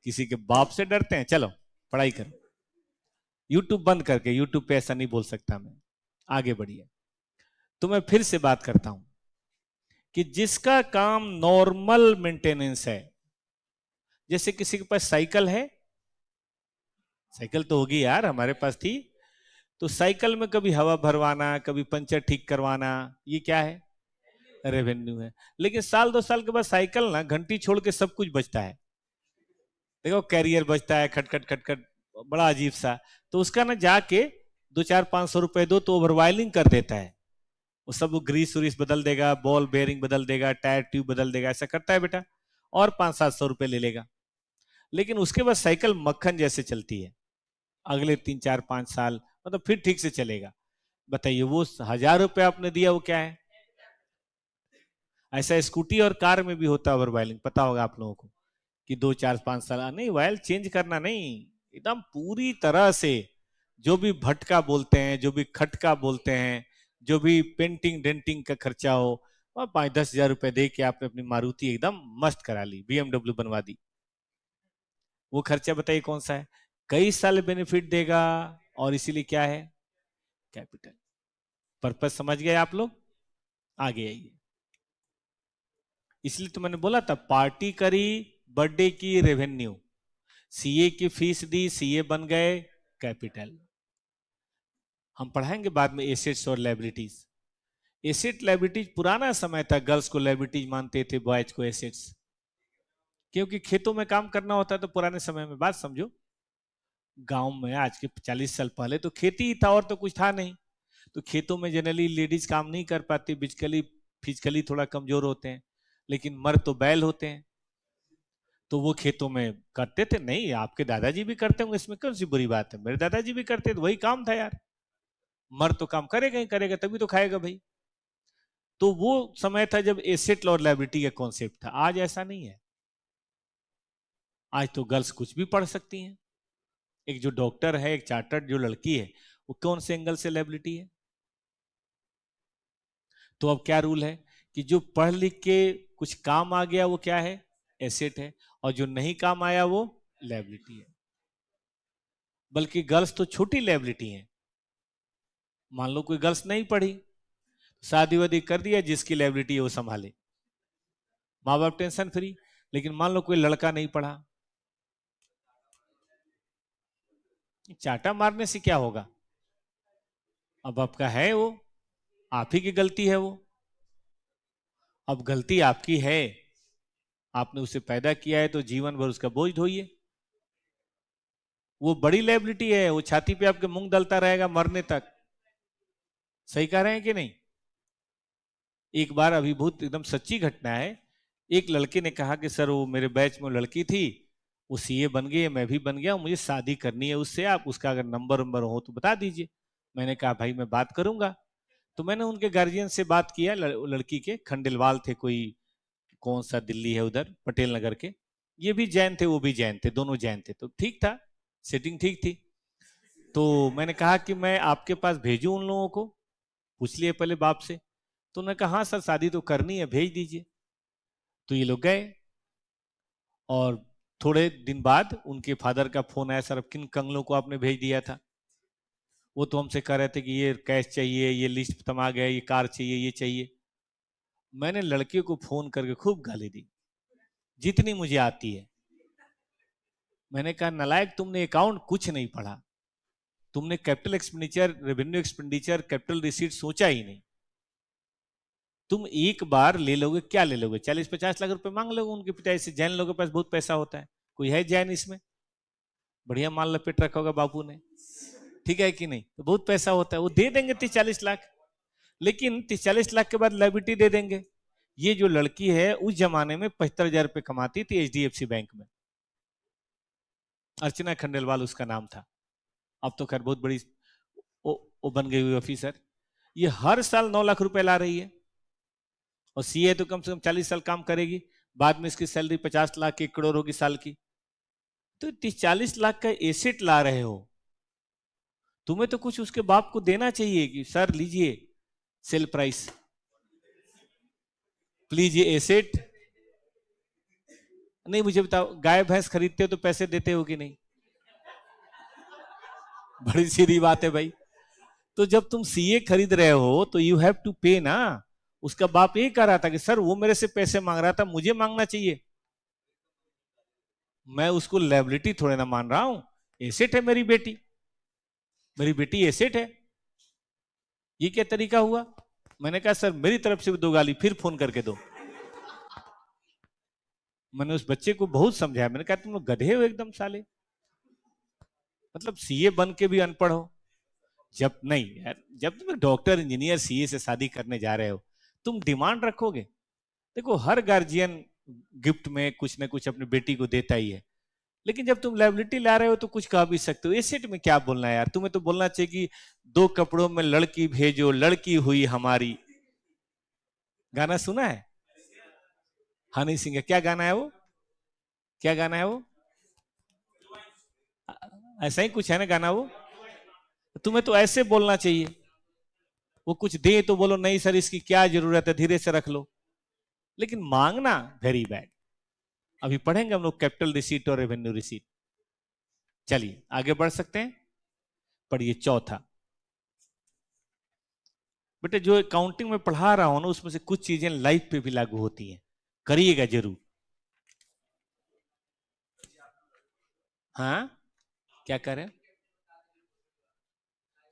किसी के बाप से डरते हैं? चलो पढ़ाई करो। यूट्यूब बंद करके, यूट्यूब पे ऐसा नहीं बोल सकता मैं। आगे बढ़िए। तो मैं फिर से बात करता हूं कि जिसका काम नॉर्मल मेंटेनेंस है, जैसे किसी के पास साइकिल है, साइकिल तो होगी यार, हमारे पास थी, तो साइकिल में कभी हवा भरवाना, कभी पंचर ठीक करवाना, ये क्या है? रेवेन्यू है। लेकिन साल 2 साल के बाद साइकिल ना घंटी छोड़ के सब कुछ बचता है। देखो, कैरियर बचता है, खटखट खटखट, बड़ा अजीब सा। तो उसका ना जाके 2-4-500 रुपए दो तो ओवरवायलिंग कर देता है। वो सब ग्रीस व्रीस बदल देगा, बॉल बेयरिंग बदल देगा, टायर ट्यूब बदल देगा, ऐसा करता है बेटा। और 500-700 रुपए ले लेगा। लेकिन उसके बाद साइकिल मक्खन जैसे चलती है, अगले 3-4-5 साल मतलब फिर ठीक से चलेगा। बताइए, वो 1000 रुपए आपने दिया वो क्या है? ऐसा स्कूटी और कार में भी होता है ओवरवायलिंग, पता होगा आप लोगों को, कि 2-4-5 साल नहीं, वायल चेंज करना नहीं, एकदम पूरी तरह से। जो भी भटका बोलते हैं, जो भी खटका बोलते हैं, जो भी पेंटिंग डेंटिंग का खर्चा हो, और 5-10 हजार रुपए दे के आपने अपनी मारुति एकदम मस्त करा ली, बीएमडब्ल्यू बनवा दी। वो खर्चा बताइए कौन सा है? कई साल बेनिफिट देगा, और इसीलिए क्या है? कैपिटल। पर्पस समझ गए आप लोग? आगे आइए। इसलिए तो मैंने बोला था, पार्टी करी, बर्थडे की, रेवेन्यू। सीए की फीस दी, सीए बन गए, कैपिटल। हम पढ़ाएंगे बाद में एसेट्स और लायबिलिटीज। एसेट लायबिलिटीज पुराना समय था, गर्ल्स को लायबिलिटीज मानते थे, बॉयज को एसेट्स। क्योंकि खेतों में काम करना होता है, तो पुराने समय में, बात समझो, गांव में आज के 40 साल पहले तो खेती ही था और तो कुछ था नहीं। तो खेतों में जनरली लेडीज काम नहीं कर पाती, फिजिकली फिजिकली थोड़ा कमजोर होते हैं, लेकिन मर्द तो बैल होते हैं, तो वो खेतों में करते थे। नहीं, आपके दादाजी भी करते होंगे, इसमें कौन सी बुरी बात है? मेरे दादाजी भी करते थे, वही काम था यार। मर्द तो काम करेगा ही करेगा, तभी तो खाएगा भाई। तो वो समय था जब एसेट और लायबिलिटी का कॉन्सेप्ट था, आज ऐसा नहीं है। आज तो गर्ल्स कुछ भी पढ़ सकती हैं। एक जो डॉक्टर है, एक चार्टर्ड जो लड़की है, वो कौन से एंगल से लायबिलिटी है? तो अब क्या रूल है कि जो पढ़ लिख के कुछ काम आ गया वो क्या है? एसेट है। और जो नहीं काम आया वो लायबिलिटी है। बल्कि गर्ल्स तो छोटी लायबिलिटी है। मान लो कोई गर्ल्स नहीं पढ़ी, शादी वादी कर दिया, जिसकी लायबिलिटी है वो संभाले, माँ बाप टेंशन फ्री। लेकिन मान लो कोई लड़का नहीं पढ़ा, चाटा मारने से क्या होगा? अब आपका है वो, आप ही की गलती है वो। अब गलती आपकी है, आपने उसे पैदा किया है, तो जीवन भर उसका बोझ ढोइए। वो बड़ी लायबिलिटी है, वो छाती पे आपके मूंग दलता रहेगा मरने तक। सही कह रहे हैं कि नहीं? एक बार अभिभूत एकदम सच्ची घटना है। एक लड़के ने कहा कि सर, वो मेरे बैच में लड़की थी, वो सीए बन गई है, मैं भी बन गया, मुझे शादी करनी है उससे, आप उसका अगर नंबर वंबर हो तो बता दीजिए। मैंने कहा भाई मैं बात करूंगा। तो मैंने उनके गार्जियन से बात किया, लड़की के खंडेलवाल थे कोई, कौन सा दिल्ली है उधर, पटेल नगर के। ये भी जैन थे, वो भी जैन थे, दोनों जैन थे, तो ठीक था, सेटिंग ठीक थी। तो मैंने कहा कि मैं आपके पास भेजूं उन लोगों को, पूछ लिए पहले बाप से। तो उन्होंने कहा हाँ सर शादी तो करनी है, भेज दीजिए। तो ये लोग गए, और थोड़े दिन बाद उनके फादर का फोन आया, सर अब किन कंगलों को आपने भेज दिया था? वो तो हमसे कह रहे थे कि ये कैश चाहिए, ये लिस्ट तमा गया, ये कार चाहिए, ये चाहिए। मैंने लड़के को फोन करके खूब गाली दी, जितनी मुझे आती है। मैंने कहा नालायक, तुमने अकाउंट कुछ नहीं पढ़ा, तुमने capital expenditure, revenue expenditure, capital receipt सोचा ही नहीं। तुम एक बार ले लोगे, क्या ले लोगे? 40-50 लाख रुपए मांग लोगे उनके पिता से। जैन लोगों के पास बहुत पैसा होता है, कोई है जैन इसमें? बढ़िया माल लपेट रखा होगा बापू ने, ठीक है कि नहीं? तो बहुत पैसा होता है, वो दे देंगे 30-40 लाख, लेकिन 30-40 लाख के बाद लाइबिलिटी दे देंगे। ये जो लड़की है उस जमाने में 75,000 रुपए कमाती थी HDFC बैंक में, अर्चना खंडेलवाल उसका नाम था। अब तो खैर बहुत बड़ी वो बन गई हुई ऑफिसर। ये हर साल 9 लाख रुपए ला रही है, और सीए तो कम से कम 40 साल काम करेगी, बाद में इसकी सैलरी 50 लाख 1 करोड़ होगी साल की। तो 30-40 लाख का एसेट ला रहे हो, तुम्हें तो कुछ उसके बाप को देना चाहिए कि सर लीजिए सेल प्राइस, प्लीज ये एसेट। नहीं मुझे बताओ, गाय भैंस खरीदते हो तो पैसे देते हो कि नहीं? बड़ी सीधी बात है भाई। तो जब तुम सीए खरीद रहे हो तो यू हैव टू पे ना। उसका बाप यही कह रहा था कि सर वो मेरे से पैसे मांग रहा था, मुझे मांगना चाहिए, मैं उसको लायबिलिटी थोड़े ना मान रहा हूं, एसेट है मेरी बेटी, मेरी बेटी एसेट है। ये क्या तरीका हुआ? मैंने कहा सर मेरी तरफ से भी 2 गाली फिर फोन करके दो। मैंने उस बच्चे को बहुत समझाया, मैंने कहा तुम लोग गधे हो एकदम साले, मतलब सीए बन के भी अनपढ़ हो। जब नहीं यार, जब तुम डॉक्टर इंजीनियर सीए से शादी करने जा रहे हो, तुम डिमांड रखोगे। देखो हर गार्जियन गिफ्ट में कुछ ना कुछ अपनी बेटी को देता ही है, लेकिन जब तुम लायबिलिटी ला रहे हो तो कुछ कह भी सकते हो। एसेट में क्या बोलना है यार, तुम्हें तो बोलना चाहिए कि 2 कपड़ों में लड़की भेजो, लड़की हुई हमारी। गाना सुना है हनी सिंह का? क्या गाना है वो, क्या गाना है वो? ऐसा ही कुछ है ना गाना वो। तुम्हें तो ऐसे बोलना चाहिए, वो कुछ दे तो बोलो नहीं सर इसकी क्या जरूरत है, धीरे से रख लो। लेकिन मांगना वेरी बैड। अभी पढ़ेंगे हम लोग कैपिटल रिसीट और रेवेन्यू रिसीट। चलिए आगे बढ़ सकते हैं, पढ़िए चौथा। बेटे जो अकाउंटिंग में पढ़ा रहा हूं ना, उसमें से कुछ चीजें लाइफ पे भी लागू होती हैं, करिएगा जरूर। हाँ क्या करें?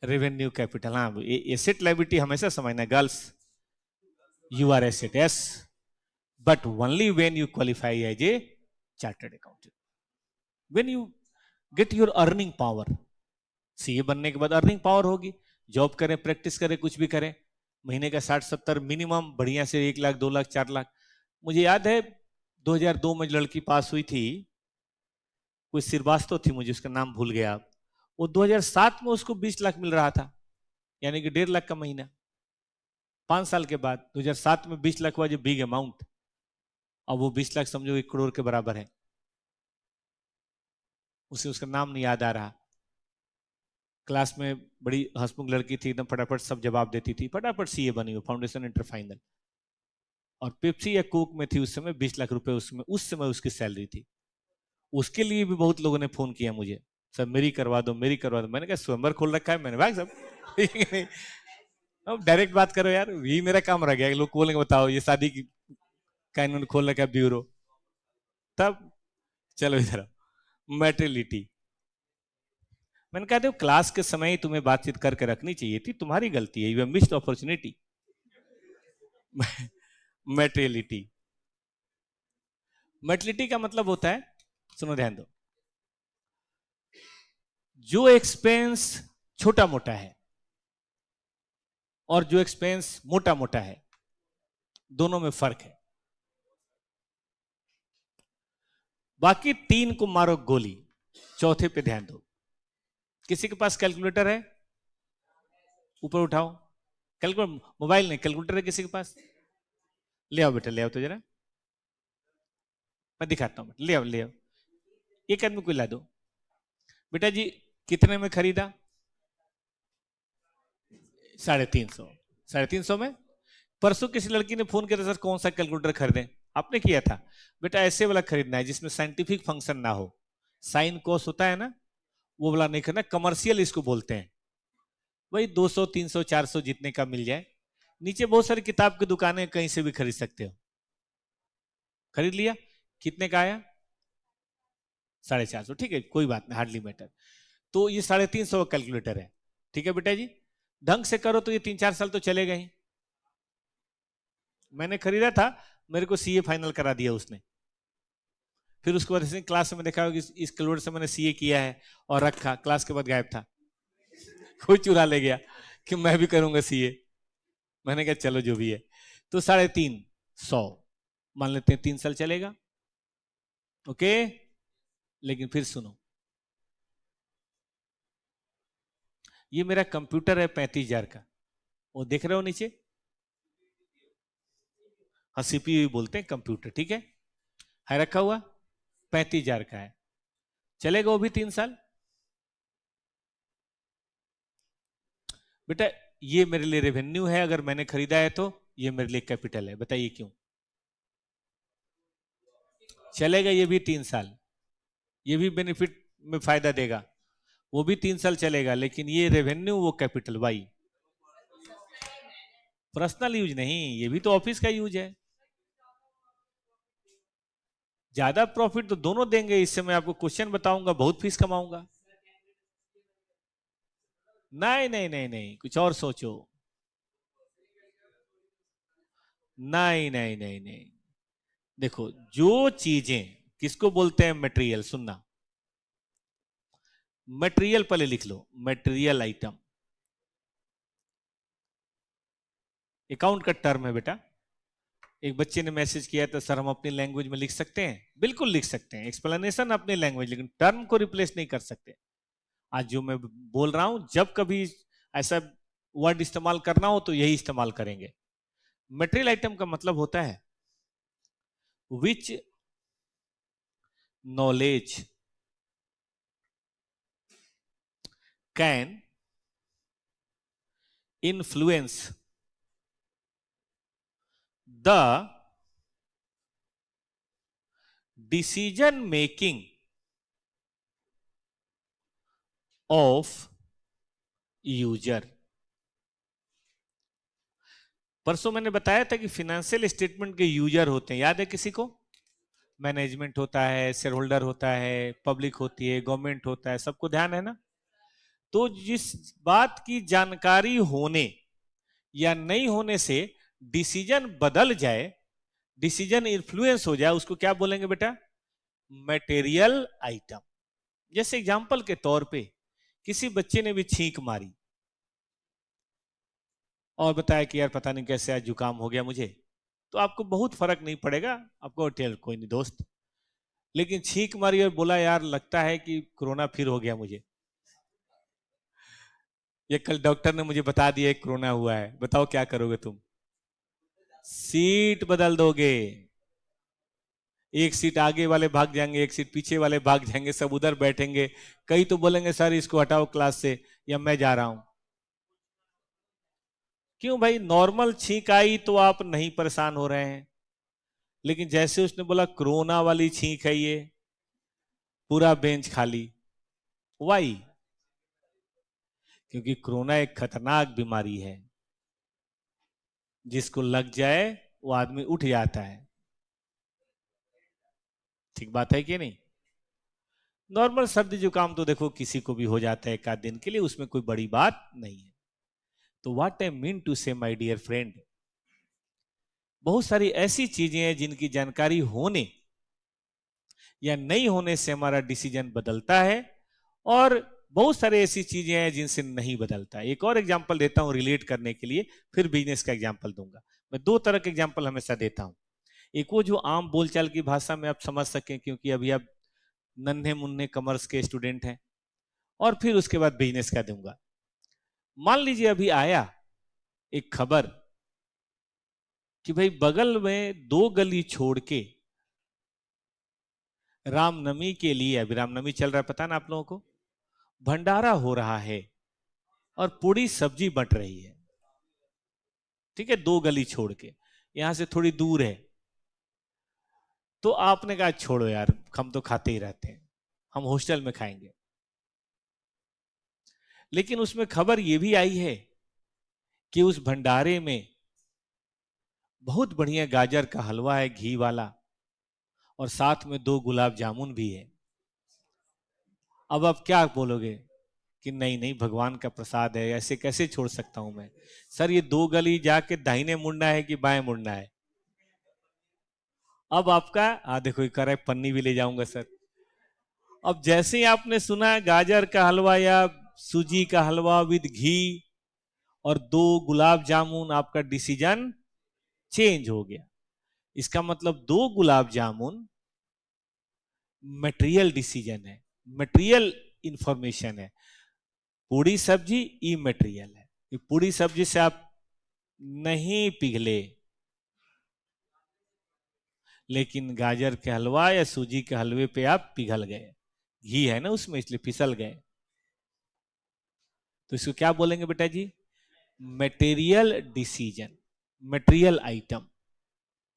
रेवेन्यू कैपिटल, हाँ एसेट लाइबिलिटी हमेशा समझना girls, you are asset yes, but only when you qualify as a chartered accountant, when you get your earning power. CA बनने के बाद अर्निंग पावर होगी, जॉब करें, प्रैक्टिस करें, कुछ भी करें, महीने का 60-70 मिनिमम, बढ़िया से 1 लाख 2 लाख 4 लाख। मुझे याद है 2002 में लड़की पास हुई थी, कोई श्रीवास्तव थी, मुझे उसका नाम भूल गया। वो 2007 में उसको 20 लाख मिल रहा था, यानी कि 1.5 लाख का महीना। 5 साल के बाद 2007 में 20 लाख हुआ जो बिग अमाउंट। अब वो 20 लाख समझो 1 करोड़ के बराबर है। उसे उसका नाम नहीं याद आ रहा। क्लास में बड़ी हंसमुख लड़की थी, एकदम फटाफट सब जवाब देती थी, फटाफट सीए बनी हो, फाउंडेशन इंटर फाइनल। और पेप्सी या कोक में थी उस समय, 20 लाख रुपए उसमें उस समय उसकी सैलरी थी। उसके लिए भी बहुत लोगों ने फोन किया मुझे, सर मेरी करवा दो, मेरी करवा दो। मैंने कहा स्वयंवर खोल रखा है मैंने, भाई सब अब डायरेक्ट बात करो यार, यही मेरा काम रह गया, लोग खोलेंगे बताओ ये शादी की का इन्होंने खोल रखा है ब्यूरो। तब चलो इधर मैटरनिटी। मैंने कहा देखो क्लास के समय ही तुम्हें बातचीत करके रखनी चाहिए थी, तुम्हारी गलती है, you missed opportunity. Maternity, maternity का मतलब होता है, सुनो ध्यान दो, जो एक्सपेंस छोटा मोटा है और जो एक्सपेंस मोटा मोटा है, दोनों में फर्क है। बाकी 3 को मारो गोली, चौथे पे ध्यान दो। किसी के पास कैलकुलेटर है? ऊपर उठाओ। कैलकुलेटर, मोबाइल नहीं, कैलकुलेटर है किसी के पास? ले आओ बेटा, ले आओ तो जरा, मैं दिखाता हूँ, ले आओ ले आओ, एक आदमी को ला दो। बेटा जी कितने में खरीदा? 350। 350 में? परसों किसी लड़की ने फोन किया था, सर कौन सा कैलकुलेटर खरीदें? आपने किया था? बेटा ऐसे वाला खरीदना है जिसमें साइंटिफिक फंक्शन ना हो, साइन कोस होता है ना, वो वाला नहीं खरीदना, कमर्शियल इसको बोलते हैं। वही 200 300 400 जितने का मिल जाए। नीचे बहुत सारी किताब की दुकानें, कहीं से भी खरीद सकते हो। खरीद लिया? कितने का आया? 450, ठीक है, कोई बात नहीं, हार्डली मैटर। तो ये 350 का कैलकुलेटर है, ठीक है बेटा जी। ढंग से करो तो ये 3-4 साल तो चलेगा ही। मैंने खरीदा था, मेरे को सीए फाइनल करा दिया उसने। फिर उसके बाद इसने क्लास में देखा कि इस कैलकुलेटर से मैंने सीए किया है, और रखा, क्लास के बाद गायब था। कोई चुरा ले गया कि मैं भी करूंगा सीए। मैंने कहा चलो जो भी है। तो 350 मान लेते हैं, 3 साल चलेगा, ओके। लेकिन फिर सुनो, ये मेरा कंप्यूटर है 35,000 का, वो देख रहे हो नीचे, हाँ सीपीयू बोलते हैं कंप्यूटर, ठीक है रखा हुआ, 35,000 का है, चलेगा वो भी 3 साल। बेटा ये मेरे लिए रेवेन्यू है, अगर मैंने खरीदा है तो ये मेरे लिए कैपिटल है, बताइए क्यों? चलेगा ये भी 3 साल, ये भी बेनिफिट में फायदा देगा, वो भी 3 साल चलेगा, लेकिन ये रेवेन्यू वो कैपिटल वाई। पर्सनल यूज नहीं, ये भी तो ऑफिस का यूज है। ज्यादा प्रॉफिट तो दोनों देंगे, इससे मैं आपको क्वेश्चन बताऊंगा, बहुत फीस कमाऊंगा। नहीं नहीं नहीं नहीं, कुछ और सोचो। नहीं नहीं नहीं नहीं, देखो जो चीजें, किसको बोलते हैं मटेरियल, सुनना, मटेरियल पहले लिख लो, मटेरियल आइटम, अकाउंट का टर्म है बेटा। एक बच्चे ने मैसेज किया था, सर हम अपनी लैंग्वेज में लिख सकते हैं? बिल्कुल लिख सकते हैं, एक्सप्लेनेशन अपनी लैंग्वेज, लेकिन टर्म को रिप्लेस नहीं कर सकते। आज जो मैं बोल रहा हूं, जब कभी ऐसा वर्ड इस्तेमाल करना हो तो यही इस्तेमाल करेंगे। मटेरियल आइटम का मतलब होता है विच knowledge can influence the decision making of user. परसों मैंने बताया था कि फाइनेंशियल स्टेटमेंट के यूजर होते हैं, याद है किसी को? मैनेजमेंट होता है, शेयर होल्डर होता है, पब्लिक होती है, गवर्नमेंट होता है, सबको ध्यान है ना? तो जिस बात की जानकारी होने या नहीं होने से डिसीजन बदल जाए, डिसीजन इन्फ्लुएंस हो जाए, उसको क्या बोलेंगे बेटा? Material item. जैसे एग्जांपल के तौर पे किसी बच्चे ने भी छींक मारी और बताया कि यार पता नहीं कैसे आज जुकाम हो गया मुझे, तो आपको बहुत फर्क नहीं पड़ेगा, आपको टेल कोई नहीं दोस्त। लेकिन छींक मारी और बोला यार लगता है कि कोरोना फिर हो गया मुझे, ये कल डॉक्टर ने मुझे बता दिया कोरोना हुआ है, बताओ क्या करोगे तुम? सीट बदल दोगे, एक सीट आगे वाले भाग जाएंगे, एक सीट पीछे वाले भाग जाएंगे, सब उधर बैठेंगे। कई तो बोलेंगे सर इसको हटाओ क्लास से, या मैं जा रहा हूं। क्यों भाई, नॉर्मल छींक आई तो आप नहीं परेशान हो रहे हैं, लेकिन जैसे उसने बोला कोरोना वाली छींक है ये, पूरा बेंच खाली। वाई? क्योंकि कोरोना एक खतरनाक बीमारी है, जिसको लग जाए वो आदमी उठ जाता है। ठीक बात है कि नहीं? नॉर्मल सर्दी जुकाम तो देखो किसी को भी हो जाता है एक आध दिन के लिए, उसमें कोई बड़ी बात नहीं है। तो व्हाट आई मीन टू से माय डियर फ्रेंड, बहुत सारी ऐसी चीजें हैं जिनकी जानकारी होने या नहीं होने से हमारा डिसीजन बदलता है, और बहुत सारी ऐसी चीजें हैं जिनसे नहीं बदलता है। एक और एग्जांपल देता हूं रिलेट करने के लिए, फिर बिजनेस का एग्जांपल दूंगा। मैं दो तरह के एग्जांपल हमेशा देता हूं, एक वो जो आम बोलचाल की भाषा में आप समझ सकें, क्योंकि अभी आप नन्हे मुन्ने कॉमर्स के स्टूडेंट हैं, और फिर उसके बाद बिजनेस का दूंगा। मान लीजिए अभी आया एक खबर कि भाई बगल में 2 गली छोड़ के रामनवमी के लिए, अभी रामनवमी चल रहा है पता ना आप लोगों को, भंडारा हो रहा है और पूरी सब्जी बट रही है। ठीक है, 2 गली छोड़ के, यहां से थोड़ी दूर है। तो आपने कहा छोड़ो यार, हम तो खाते ही रहते हैं, हम हॉस्टल में खाएंगे। लेकिन उसमें खबर यह भी आई है कि उस भंडारे में बहुत बढ़िया गाजर का हलवा है, घी वाला, और साथ में 2 गुलाब जामुन भी है। अब आप क्या बोलोगे कि नहीं नहीं, भगवान का प्रसाद है, ऐसे कैसे छोड़ सकता हूं मैं। सर ये 2 गली जाके दाहिने मुड़ना है कि बाएं मुड़ना है। अब आपका देखो ये कर रहा है, पन्नी भी ले जाऊंगा सर। अब जैसे ही आपने सुना गाजर का हलवा या सूजी का हलवा विद घी और 2 गुलाब जामुन, आपका डिसीजन चेंज हो गया। इसका मतलब 2 गुलाब जामुन मटेरियल डिसीजन है, मटेरियल इंफॉर्मेशन है। पूरी सब्जी ई मटेरियल है, ये पूरी सब्जी से आप नहीं पिघले, लेकिन गाजर के हलवा या सूजी के हलवे पे आप पिघल गए। घी है ना उसमें, इसलिए फिसल गए। तो इसको क्या बोलेंगे बेटा जी? मटेरियल डिसीजन, मटेरियल आइटम,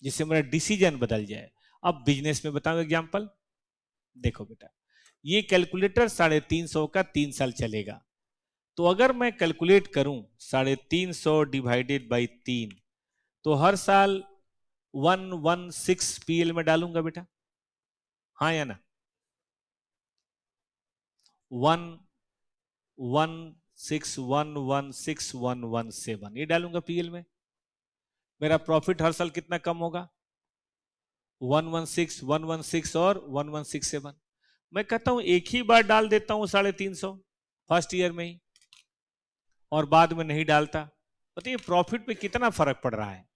जिससे मेरा डिसीजन बदल जाए। अब बिजनेस में बताऊं एग्जांपल। देखो बेटा, ये कैलकुलेटर 350 का 3 साल चलेगा। तो अगर मैं कैलकुलेट करूं 350 डिवाइडेड बाई 3, तो हर साल 116 पीएल में डालूंगा बेटा, हाँ या ना? 116116117 ये डालूंगा पीएल में। मेरा प्रॉफिट हर साल कितना कम होगा? 116 116 और 1167। मैं कहता हूं एक ही बार डाल देता हूं 350 फर्स्ट ईयर में ही, और बाद में नहीं डालता। बताइए प्रॉफिट पे कितना फर्क पड़ रहा है?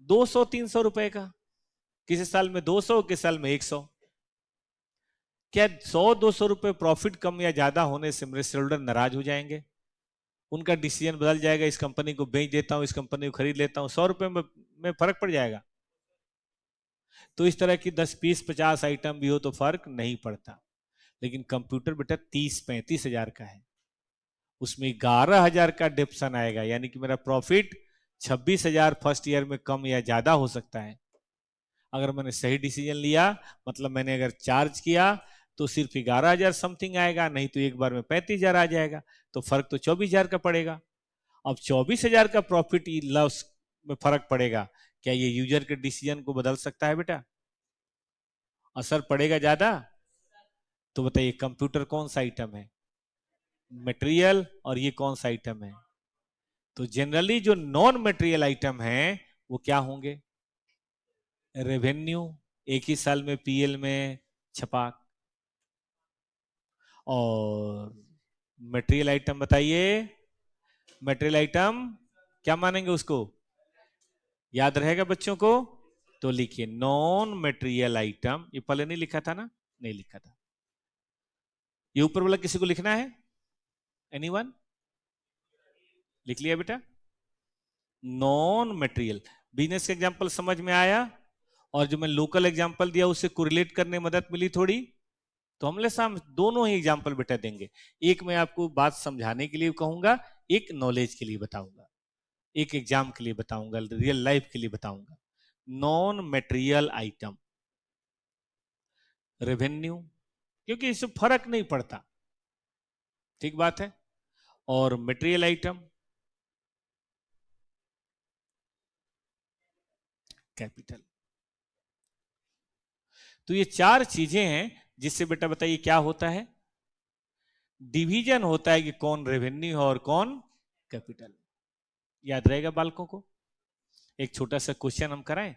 200-300 रुपए का। किसी साल में 200, किसी साल में 100। क्या 100-200 रुपए प्रॉफिट कम या ज्यादा होने से मेरे शेयर होल्डर नाराज हो जाएंगे? उनका डिसीजन बदल जाएगा, इस कंपनी को बेच देता हूं, इस कंपनी को खरीद लेता हूं, 100 रुपए में फर्क पड़ जाएगा। तो इस तरह की 10-20-50 आइटम भी हो तो फर्क नहीं पड़ता। लेकिन कंप्यूटर बेटा 30-35 हजार का है, उसमें 11 हजार का डिप्शन आएगा, यानी कि मेरा प्रॉफिट 26 हजार फर्स्ट ईयर में कम या ज्यादा हो सकता है। अगर मैंने सही डिसीजन लिया, मतलब मैंने अगर चार्ज किया, तो सिर्फ 11 हजार समथिंग आएगा, नहीं तो एक बार में 35 हजार आ जाएगा। तो फर्क तो 24 हजार का पड़ेगा। अब 24 हजार का प्रॉफिट लॉस में फर्क पड़ेगा, क्या ये यूजर के डिसीजन को बदल सकता है बेटा? असर पड़ेगा ज्यादा? तो बताइए कंप्यूटर कौन सा आइटम है? मटेरियल। और ये कौन सा आइटम है? तो जनरली जो नॉन मटेरियल आइटम है वो क्या होंगे? रेवेन्यू, एक ही साल में पीएल में छपाक। और मटेरियल आइटम बताइए, मटेरियल आइटम क्या मानेंगे उसको? याद रहेगा बच्चों को? तो लिखिए नॉन मटेरियल आइटम, ये पहले नहीं लिखा था ना? नहीं लिखा था। ये ऊपर वाला किसी को लिखना है? एनीवन? लिख लिया बेटा? Non material. बिजनेस का एग्जांपल समझ में आया, और जो मैं लोकल एग्जांपल दिया उससे कोरिलेट करने में मदद मिली थोड़ी। तो हम साम दोनों ही एग्जांपल बेटा देंगे। एक मैं आपको बात समझाने के लिए कहूंगा, एक नॉलेज के लिए बताऊंगा, एक एग्जाम के लिए बताऊंगा, रियल लाइफ के लिए बताऊंगा। नॉन मटेरियल आइटम, रेवेन्यू, क्योंकि इससे फर्क नहीं पड़ता, ठीक बात है। और मटेरियल आइटम कैपिटल। तो ये 4 चीजें हैं जिससे बेटा बताइए क्या होता है? डिवीजन होता है कि कौन रेवेन्यू और कौन कैपिटल। याद रहेगा बालकों को? एक छोटा सा क्वेश्चन हम कराएं,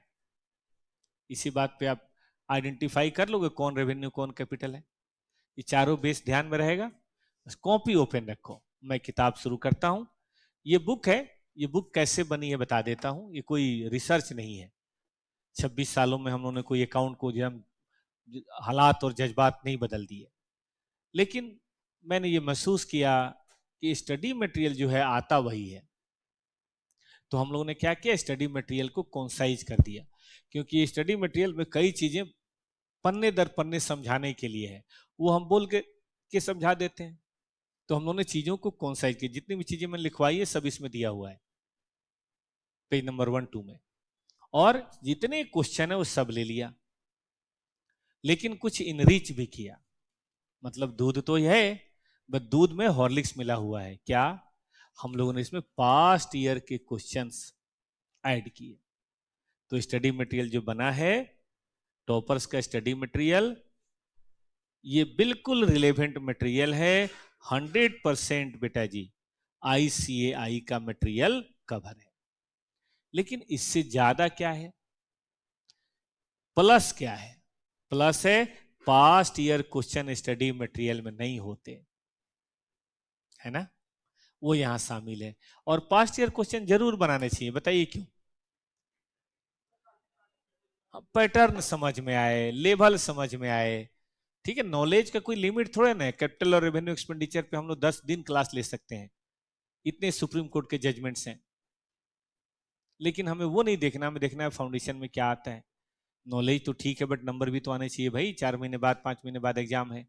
इसी बात पे आप आइडेंटिफाई कर लोगे कौन रेवेन्यू कौन कैपिटल है। ये चारों बेस ध्यान में रहेगा। बस कॉपी ओपन रखो, मैं किताब शुरू करता हूं। ये बुक है, ये बुक कैसे बनी है बता देता हूं। ये कोई रिसर्च नहीं है, 26 सालों में हम लोगों ने कोई अकाउंट को हालात और जज्बात नहीं बदल दिए। लेकिन मैंने ये महसूस किया कि स्टडी मटेरियल जो है आता वही है, तो हम लोगों ने क्या किया, स्टडी मटेरियल को कॉन्साइज कर दिया, क्योंकि स्टडी मटेरियल में कई चीजें पन्ने दर पन्ने समझाने के लिए है, वो हम बोल के समझा देते हैं। तो हम लोगों ने चीजों को कॉन्साइज किया, जितनी भी चीजें मैंने लिखवाई है सब इसमें दिया हुआ है पेज नंबर 1 2 में, और जितने क्वेश्चन है वो सब ले लिया, लेकिन कुछ इनरिच भी किया। मतलब दूध तो यह है, बस दूध में हॉर्लिक्स मिला हुआ है। क्या, हम लोगों ने इसमें पास्ट ईयर के क्वेश्चंस ऐड किए। तो स्टडी मटेरियल जो बना है, टॉपर्स का स्टडी मटेरियल, ये बिल्कुल रिलेवेंट मटेरियल है। 100% बेटा जी ICAI का मटेरियल कवर है। लेकिन इससे ज्यादा क्या है, प्लस क्या है? प्लस है past year question study material में नहीं होते, है ना, वो यहां शामिल है। और पास्ट ईयर क्वेश्चन जरूर बनाने चाहिए, बताइए क्यों? पैटर्न समझ में आए, लेवल समझ में आए। ठीक है, नॉलेज का कोई लिमिट थोड़ा ना है। कैपिटल और रेवेन्यू एक्सपेंडिचर पे हम लोग 10 दिन क्लास ले सकते हैं, इतने सुप्रीम कोर्ट के जजमेंट्स हैं। लेकिन हमें वो नहीं देखना, हमें देखना है फाउंडेशन में क्या आता है। नॉलेज तो ठीक है, बट नंबर भी तो आने चाहिए भाई। 4 महीने बाद 5 महीने बाद एग्जाम है,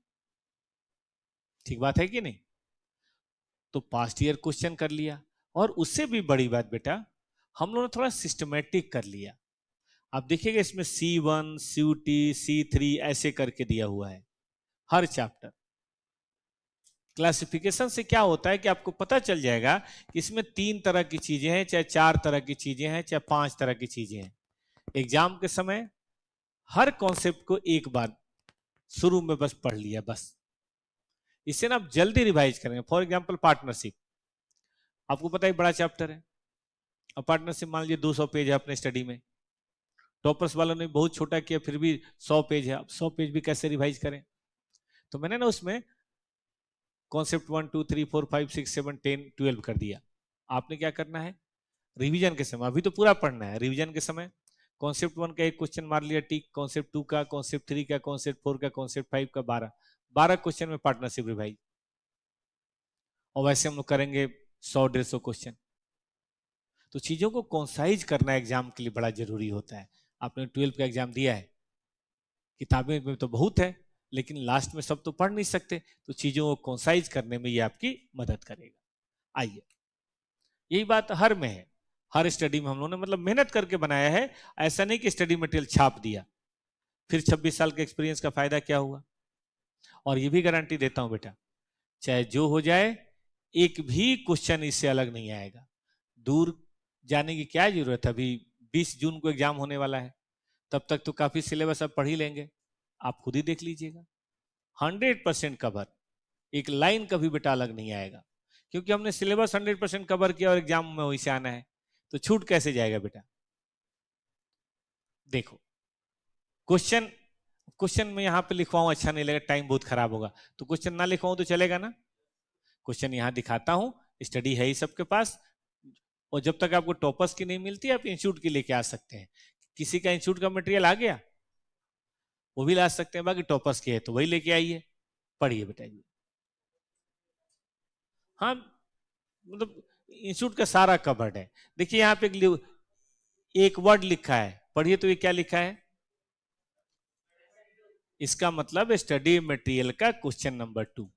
ठीक बात है कि नहीं? तो पास्ट ईयर क्वेश्चन कर लिया, और उससे भी बड़ी बात बेटा, हम लोगों ने थोड़ा सिस्टमेटिक कर लिया। आप देखिएगा इसमें C1 C2 C3 ऐसे करके दिया हुआ है हर चैप्टर। क्लासिफिकेशन से क्या होता है कि आपको पता चल जाएगा कि इसमें 3 तरह की चीजें हैं, चाहे 4 तरह की चीजें हैं, चाहे 5 तरह की चीजें हैं। एग्जाम के समय हर कॉन्सेप्ट को एक बार शुरू में बस पढ़ लिया, बस इससे ना आप जल्दी रिवाइज करेंगे। फॉर एग्जाम्पल पार्टनरशिप, आपको पता है बड़ा चैप्टर है, और पार्टनरशिप मान लीजिए 200 पेज है अपने स्टडी में। टॉपर्स वालों ने बहुत छोटा किया, फिर भी 100 पेज है। अब 100 पेज भी कैसे रिवाइज करें? तो मैंने ना उसमें कॉन्सेप्ट 1 2 3 4 5 6 7 10 12 कर दिया। आपने क्या करना है, रिवीजन के समय, अभी तो पूरा पढ़ना है, रिवीजन के समय कॉन्सेप्ट 1 का एक क्वेश्चन मार लिया टिक, कॉन्सेप्ट 2 का, कॉन्सेप्ट 3 का, कॉन्सेप्ट 4 का, कॉन्सेप्ट 5 का, 12 12 क्वेश्चन में पार्टनरशिप रिवाइज। और वैसे हम लोग करेंगे 100 150 क्वेश्चन। तो चीजों को कॉन्साइज करना एग्जाम के लिए बड़ा जरूरी होता है। आपने 12 का एग्जाम दिया है, किताबें में तो बहुत है, लेकिन लास्ट में सब तो पढ़ नहीं सकते, तो चीजों को कॉन्साइज करने में ये आपकी मदद करेगा। आइए, यही बात हर में है, हर स्टडी में हम लोगों ने मतलब मेहनत करके बनाया है। ऐसा नहीं कि स्टडी मटेरियल छाप दिया, फिर 26 साल के एक्सपीरियंस का फायदा क्या हुआ? और ये भी गारंटी देता हूं बेटा, चाहे जो हो जाए, एक भी क्वेश्चन इससे अलग नहीं आएगा। दूर जाने की क्या जरूरत है, अभी 20 जून को एग्जाम होने वाला है, तब तक तो काफी सिलेबस आप पढ़ ही लेंगे। आप खुद ही देख लीजिएगा, 100% कवर, एक लाइन कभी बेटा अलग नहीं आएगा, क्योंकि हमने सिलेबस 100% कवर किया और एग्जाम में वही से आना है। तो छूट कैसे जाएगा बेटा? देखो, क्वेश्चन क्वेश्चन में यहां पे लिखवाऊं अच्छा नहीं लगेगा, टाइम बहुत खराब होगा, तो क्वेश्चन ना लिखवाऊं तो चलेगा ना? क्वेश्चन यहां दिखाता हूं, स्टडी है ही सबके पास। और जब तक आपको टॉपर्स की नहीं मिलती, आप इंस्टीट्यूट की लेके आ सकते हैं। किसी का इंस्टीट्यूट का मटेरियल आ गया, वो भी ला सकते हैं, बाकी टॉपर्स की है तो वही लेके आइए, पढ़िए बेटा जी। हाँ, मतलब इंस्टीट्यूट का सारा कवर्ड है। देखिए यहाँ पे एक वर्ड लिखा है, पढ़िए तो ये क्या लिखा है? इसका मतलब स्टडी मटेरियल का क्वेश्चन नंबर 2,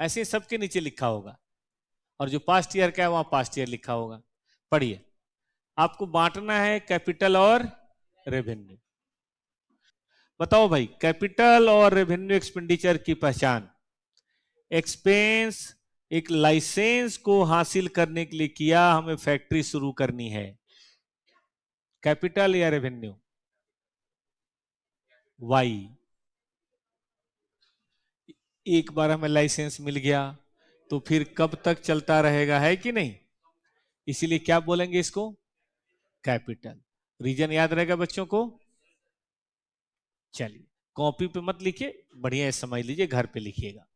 ऐसे सबके नीचे लिखा होगा। और जो पास्ट ईयर का है वहां पास्ट ईयर लिखा होगा। पढ़िए, आपको बांटना है कैपिटल और रेवेन्यू। बताओ भाई, कैपिटल और रेवेन्यू एक्सपेंडिचर की पहचान। एक्सपेंस एक लाइसेंस को हासिल करने के लिए किया, हमें फैक्ट्री शुरू करनी है। कैपिटल या रेवेन्यू? वाई। एक बार हमें लाइसेंस मिल गया तो फिर कब तक चलता रहेगा, है कि नहीं? इसीलिए क्या बोलेंगे इसको? कैपिटल। रीजन याद रहेगा बच्चों को? चलिए, कॉपी पे मत लिखिए, बढ़िया समझ लीजिए, घर पे लिखिएगा।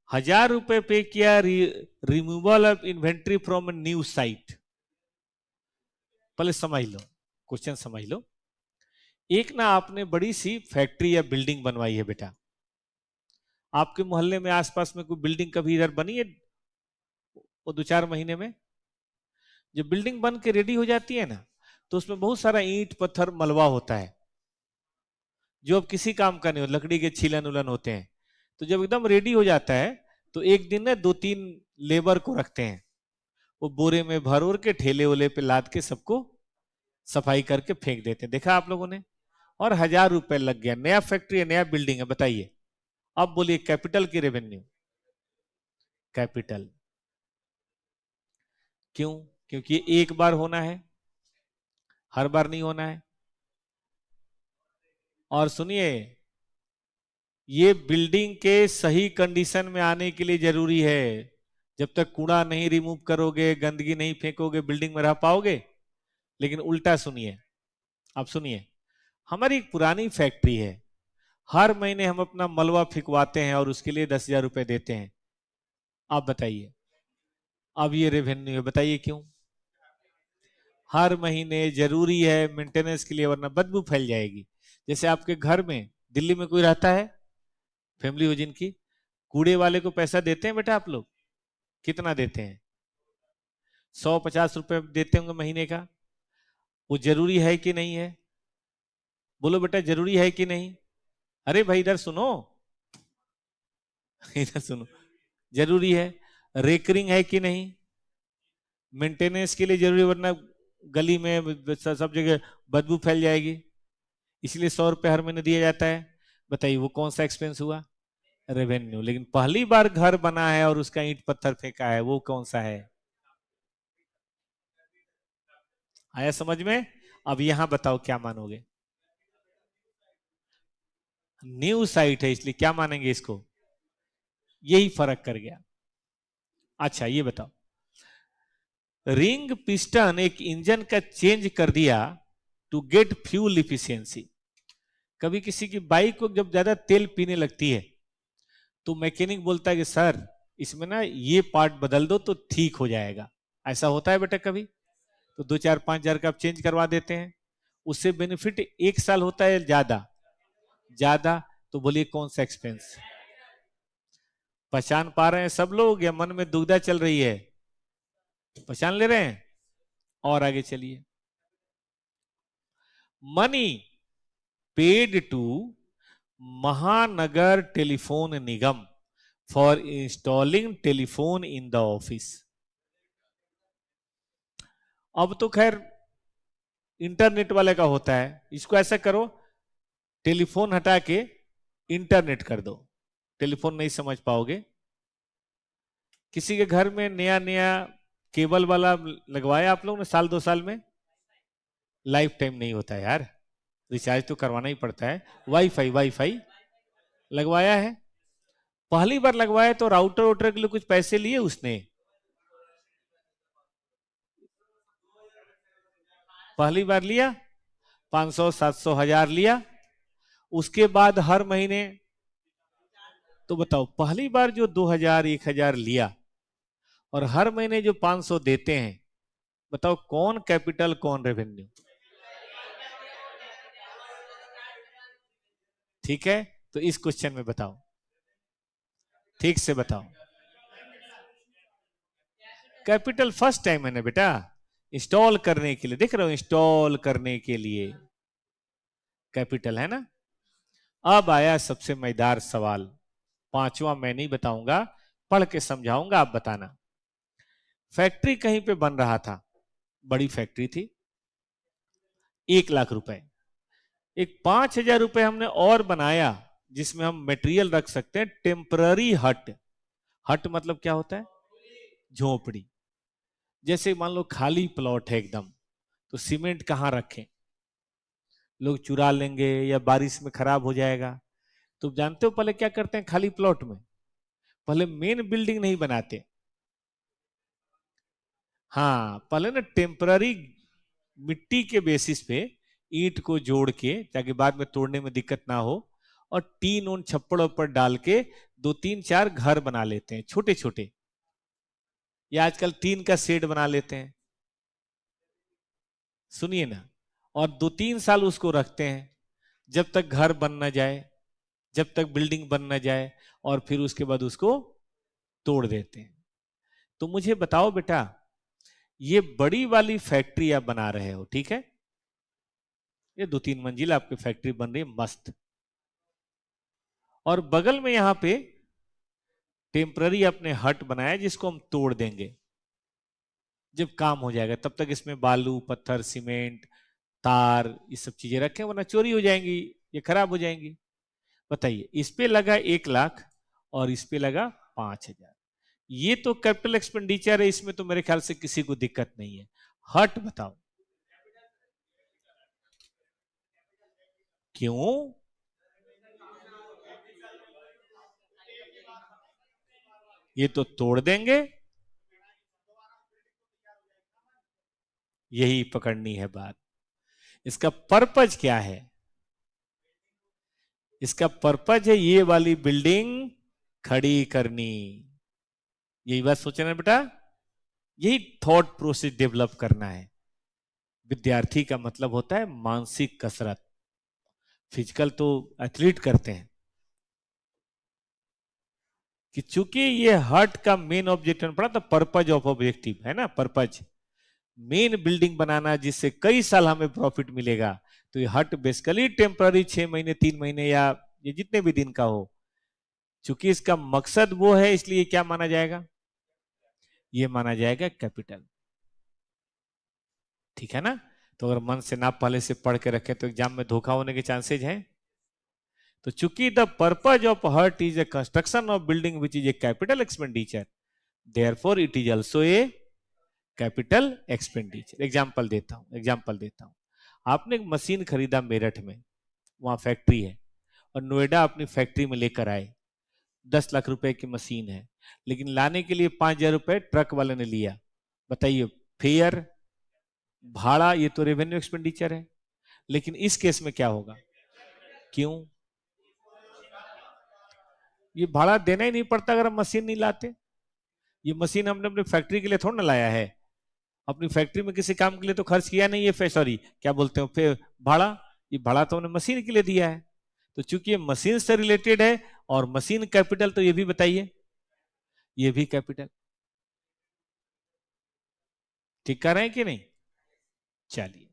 1000 रुपए पे किया removal of inventory from new site. पहले समझ लो, क्वेश्चन समझ लो। एक ना आपने बड़ी सी फैक्ट्री या बिल्डिंग बनवाई है बेटा, आपके मोहल्ले में आसपास में कोई बिल्डिंग कभी इधर बनी है वो 2 4 महीने में? जब बिल्डिंग बन के रेडी हो जाती है ना, तो उसमें बहुत सारा ईंट पत्थर मलबा होता है, जो अब किसी काम का नहीं हो, लकड़ी के छीलन उलन होते हैं। तो जब एकदम रेडी हो जाता है, तो एक दिन ना 2-3 लेबर को रखते हैं, वो बोरे में भर उर के ठेले ओले पे लाद के सबको सफाई करके फेंक देते हैं। देखा आप लोगों ने? और 1,000 रुपए लग गया, नया फैक्ट्री है, नया बिल्डिंग है। बताइए, अब बोलिए कैपिटल की रेवेन्यू? कैपिटल। क्यों? क्योंकि ये एक बार होना है, हर बार नहीं होना है। और सुनिए, ये बिल्डिंग के सही कंडीशन में आने के लिए जरूरी है। जब तक कूड़ा नहीं रिमूव करोगे, गंदगी नहीं फेंकोगे, बिल्डिंग में रह पाओगे? लेकिन उल्टा सुनिए, आप सुनिए, हमारी एक पुरानी फैक्ट्री है, हर महीने हम अपना मलबा फिकवाते हैं और उसके लिए 10,000 रुपए देते हैं। आप बताइए, अब ये रेवेन्यू है, बताइए क्यों? हर महीने जरूरी है मेंटेनेंस के लिए, वरना बदबू फैल जाएगी। जैसे आपके घर में, दिल्ली में कोई रहता है, फैमिली हो जिनकी, कूड़े वाले को पैसा देते हैं बेटा आप लोग? कितना देते हैं? 150 रुपए देते होंगे महीने का। वो जरूरी है कि नहीं है? बोलो बेटा, जरूरी है कि नहीं? अरे भाई इधर सुनो, इधर सुनो, जरूरी है। रेकरिंग है कि नहीं? मेंटेनेंस के लिए जरूरी, वरना गली में सब जगह बदबू फैल जाएगी। इसलिए 100 रुपए हर महीने दिया जाता है। बताइए वो कौन सा एक्सपेंस हुआ? रेवेन्यू। लेकिन पहली बार घर बना है और उसका ईंट पत्थर फेंका है, वो कौन सा है? आया समझ में? अब यहां बताओ क्या मानोगे? न्यू साइट है, इसलिए क्या मानेंगे इसको? यही फर्क कर गया। अच्छा ये बताओ, रिंग पिस्टन एक इंजन का चेंज कर दिया टू गेट फ्यूल इफिशियंसी। कभी किसी की बाइक को जब ज्यादा तेल पीने लगती है, तो मैकेनिक बोलता है कि सर इसमें ना ये पार्ट बदल दो तो ठीक हो जाएगा। ऐसा होता है बेटा कभी? तो 2-4-5 हजार का आप चेंज करवा देते हैं, उससे बेनिफिट 1 साल होता है ज्यादा ज्यादा। तो बोलिए कौन सा एक्सपेंस? पहचान पा रहे हैं सब लोग, या मन में दुविधा चल रही है? पहचान ले रहे हैं? और आगे चलिए। मनी पेड टू महानगर telephone Nigam for installing telephone in the office. अब तो खैर इंटरनेट वाले का होता है, इसको ऐसा करो, टेलीफोन हटा के इंटरनेट कर दो। टेलीफोन नहीं समझ पाओगे। किसी के घर में नया नया केबल वाला लगवाया आप लोग ने साल 2 साल में? लाइफ टाइम नहीं होता है यार, रिचार्ज तो करवाना ही पड़ता है। वाईफाई वाईफाई लगवाया है, पहली बार लगवाया तो राउटर वाउटर के लिए कुछ पैसे लिए उसने? पहली बार लिया 500-700 हजार लिया, उसके बाद हर महीने। तो बताओ, पहली बार जो 2,000-1,000 लिया और हर महीने जो 500 देते हैं, बताओ कौन कैपिटल कौन रेवेन्यू? ठीक है, तो इस क्वेश्चन में बताओ, ठीक से बताओ। कैपिटल फर्स्ट टाइम है ना बेटा, इंस्टॉल करने के लिए, देख रहे हो, इंस्टॉल करने के लिए कैपिटल है ना। अब आया सबसे मजेदार सवाल, पांचवा मैं नहीं बताऊंगा, पढ़ के समझाऊंगा, आप बताना। फैक्ट्री कहीं पे बन रहा था, बड़ी फैक्ट्री थी, 1 लाख रुपए। एक 5,000 रुपए हमने और बनाया, जिसमें हम मटेरियल रख सकते हैं, टेम्पररी हट। हट मतलब क्या होता है? झोपड़ी। जैसे मान लो खाली प्लॉट है एकदम, तो सीमेंट कहाँ रखें? लोग चुरा लेंगे या बारिश में खराब हो जाएगा। तो जानते हो पहले क्या करते हैं खाली प्लॉट में? पहले मेन बिल्डिंग नहीं बनाते, हाँ पहले ना टेम्पररी मिट्टी के बेसिस पे ईंट को जोड़ के, ताकि बाद में तोड़ने में दिक्कत ना हो, और टीन उन छप्पड़ पर डाल के 2-3-4 घर बना लेते हैं छोटे छोटे, या आजकल टीन का शेड बना लेते हैं। सुनिए ना, और 2-3 साल उसको रखते हैं, जब तक घर बन ना जाए, जब तक बिल्डिंग बन ना जाए, और फिर उसके बाद उसको तोड़ देते हैं। तो मुझे बताओ बेटा, ये बड़ी वाली फैक्ट्री आप बना रहे हो, ठीक है, ये 2-3 मंजिल आपकी फैक्ट्री बन रही है मस्त, और बगल में यहां पे टेम्पररी अपने हट बनाया जिसको हम तोड़ देंगे जब काम हो जाएगा। तब तक इसमें बालू, पत्थर, सीमेंट, तार, ये सब चीजें रखें, वरना चोरी हो जाएंगी, ये खराब हो जाएंगी। बताइए, इस पे लगा 1 लाख और इस पे लगा 5,000। ये तो कैपिटल एक्सपेंडिचर है, इसमें तो मेरे ख्याल से किसी को दिक्कत नहीं है। हट बताओ क्यों? ये तो तोड़ देंगे, यही पकड़नी है बात। इसका पर्पज क्या है? इसका पर्पज है ये वाली बिल्डिंग खड़ी करनी। यही बात सोचना बेटा, यही थॉट प्रोसेस डेवलप करना है। विद्यार्थी का मतलब होता है मानसिक कसरत। फिजिकल तो एथलीट करते हैं, कि चूंकि ये हट का मेन ऑब्जेक्टिव पड़ा, तो पर्पज ऑफ ऑब्जेक्टिव है ना, पर्पज मेन बिल्डिंग बनाना जिससे कई साल हमें प्रॉफिट मिलेगा। तो ये हट बेसिकली टेम्पररी 6 महीने, 3 महीने, या ये जितने भी दिन का हो, चूंकि इसका मकसद वो है, इसलिए क्या माना जाएगा? ये माना जाएगा कैपिटल। ठीक है ना? तो अगर मन से ना पहले से पढ़ के रखें तो एग्जाम में धोखा होने के चांसेज हैं। तो चूंकि the purpose of hurt is a construction of building which is a capital expenditure, therefore it is also a capital expenditure. Example देता हूं। आपने एक मशीन खरीदा मेरठ में, वहां फैक्ट्री है, और नोएडा अपनी फैक्ट्री में लेकर आए, 10 लाख रुपए की मशीन है, लेकिन लाने के लिए 5,000 रुपए ट्रक वाले ने लिया। बताइए, फेयर, भाड़ा, ये तो रेवेन्यू एक्सपेंडिचर है। लेकिन इस केस में क्या होगा? क्यों? ये भाड़ा देना ही नहीं पड़ता अगर हम मशीन नहीं लाते। ये मशीन हमने अपनी फैक्ट्री के लिए थोड़ा ना लाया है, अपनी फैक्ट्री में किसी काम के लिए तो खर्च किया नहीं है। सॉरी, क्या बोलते हो, फिर भाड़ा, ये भाड़ा तो हमने मशीन के लिए दिया है। तो चूंकि ये मशीन से रिलेटेड है और मशीन कैपिटल, तो ये भी बताइए, ये भी कैपिटल। ठीक कर रहे हैं कि नहीं? चलिए।